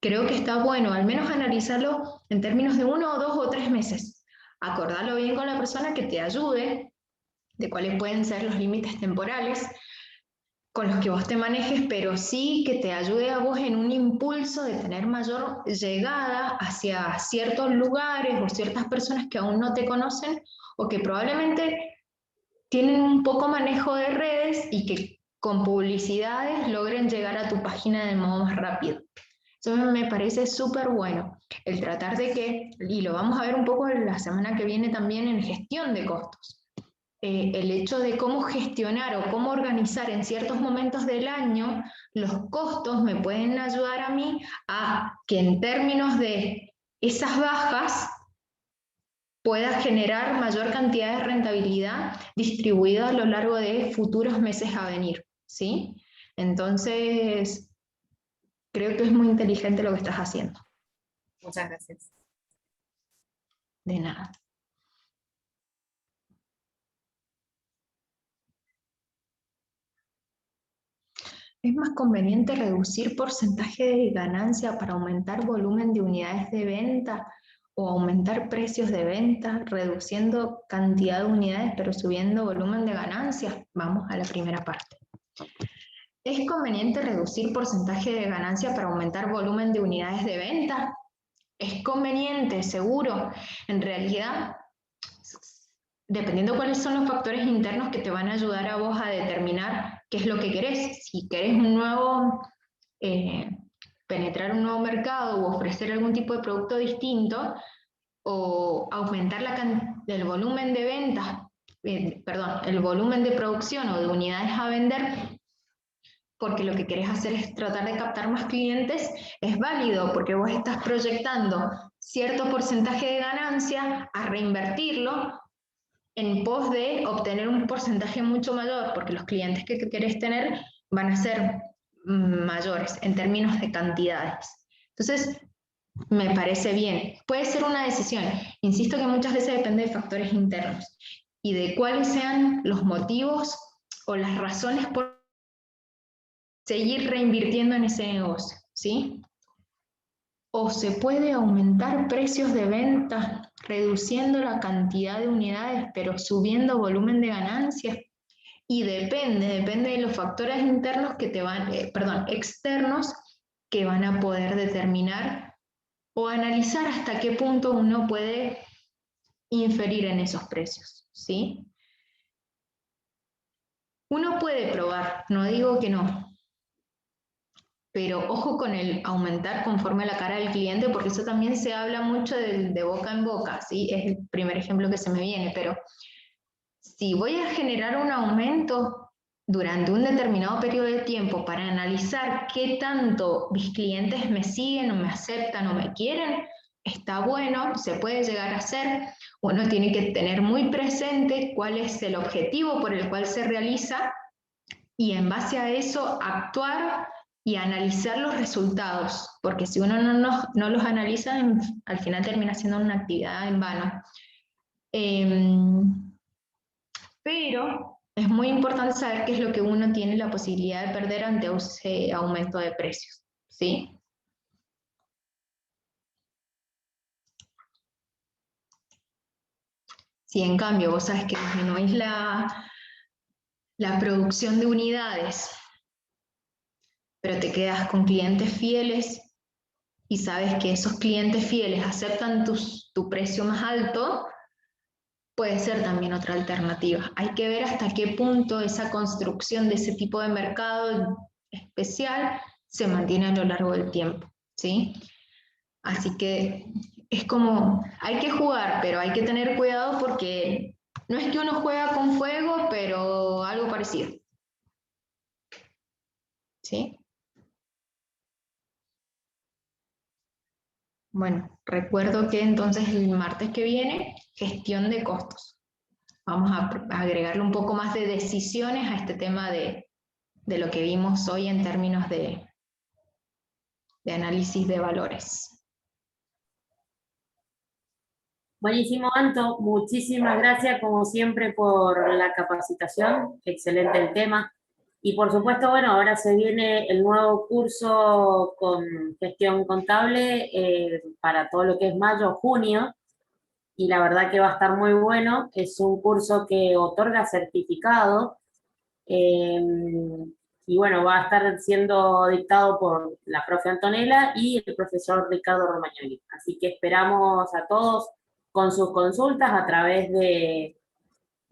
Creo que está bueno, al menos analizarlo en términos de 1 o 2 o 3 meses. Acordarlo bien con la persona que te ayude, de cuáles pueden ser los límites temporales con los que vos te manejes, pero sí que te ayude a vos en un impulso de tener mayor llegada hacia ciertos lugares o ciertas personas que aún no te conocen o que probablemente tienen un poco manejo de redes y que con publicidades logren llegar a tu página de modo más rápido. Eso me parece súper bueno, el tratar de que, y lo vamos a ver un poco la semana que viene también en gestión de costos, el hecho de cómo gestionar o cómo organizar en ciertos momentos del año los costos me pueden ayudar a mí a que en términos de esas bajas pueda generar mayor cantidad de rentabilidad distribuida a lo largo de futuros meses a venir, ¿sí? Entonces, creo que es muy inteligente lo que estás haciendo. Muchas gracias. De nada. ¿Es más conveniente reducir porcentaje de ganancia para aumentar volumen de unidades de venta o aumentar precios de venta, reduciendo cantidad de unidades pero subiendo volumen de ganancia? Vamos a la primera parte. ¿Es conveniente reducir porcentaje de ganancia para aumentar volumen de unidades de venta? ¿Es conveniente, seguro? En realidad, dependiendo cuáles son los factores internos que te van a ayudar a vos a determinar qué es lo que querés. Si querés un nuevo, penetrar un nuevo mercado o ofrecer algún tipo de producto distinto, o aumentar el volumen de ventas, el volumen de producción o de unidades a vender, porque lo que querés hacer es tratar de captar más clientes, es válido, porque vos estás proyectando cierto porcentaje de ganancia a reinvertirlo en pos de obtener un porcentaje mucho mayor, porque los clientes que querés tener van a ser mayores en términos de cantidades. Entonces, me parece bien. Puede ser una decisión. Insisto que muchas veces depende de factores internos y de cuáles sean los motivos o las razones por seguir reinvirtiendo en ese negocio, ¿sí? O se puede aumentar precios de venta reduciendo la cantidad de unidades, pero subiendo volumen de ganancias. Y depende de los factores internos que te van, externos, que van a poder determinar o analizar hasta qué punto uno puede inferir en esos precios, ¿sí? Uno puede probar, no digo que no, pero ojo con el aumentar conforme a la cara del cliente, porque eso también se habla mucho de boca en boca, ¿sí? Es el primer ejemplo que se me viene, pero si voy a generar un aumento durante un determinado periodo de tiempo para analizar qué tanto mis clientes me siguen o me aceptan o me quieren, está bueno, se puede llegar a hacer. Uno tiene que tener muy presente cuál es el objetivo por el cual se realiza y en base a eso actuar y analizar los resultados, porque si uno no los analiza, al final termina siendo una actividad en vano. Pero es muy importante saber qué es lo que uno tiene la posibilidad de perder ante ese aumento de precios, ¿sí? Si en cambio vos sabes que disminuís la producción de unidades, pero te quedas con clientes fieles y sabes que esos clientes fieles aceptan tu precio más alto, puede ser también otra alternativa. Hay que ver hasta qué punto esa construcción de ese tipo de mercado especial se mantiene a lo largo del tiempo, ¿sí? Así que es como, hay que jugar, pero hay que tener cuidado porque no es que uno juega con fuego, pero algo parecido, ¿sí? Bueno, recuerdo que entonces el martes que viene, gestión de costos. Vamos a agregarle un poco más de decisiones a este tema de lo que vimos hoy en términos de análisis de valores. Buenísimo, Anto. Muchísimas gracias, como siempre, por la capacitación. Excelente el tema. Y por supuesto, bueno, ahora se viene el nuevo curso con gestión contable para todo lo que es mayo, junio. Y la verdad que va a estar muy bueno. Es un curso que otorga certificado. Y bueno, va a estar siendo dictado por la profe Antonella y el profesor Ricardo Romagnoli. Así que esperamos a todos con sus consultas a través de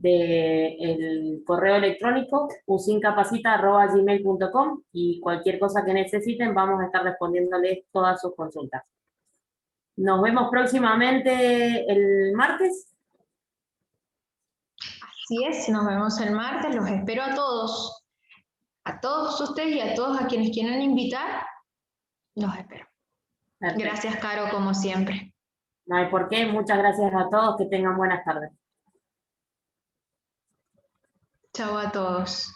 el correo electrónico usincapacita@gmail.com y cualquier cosa que necesiten vamos a estar respondiéndoles todas sus consultas. Nos vemos próximamente el martes. Así es, nos vemos el martes, los espero a todos ustedes y a todos a quienes quieran invitar, los espero. Perfecto. Gracias, Caro, como siempre. No hay por qué, muchas gracias a todos, que tengan buenas tardes. Chao a todos.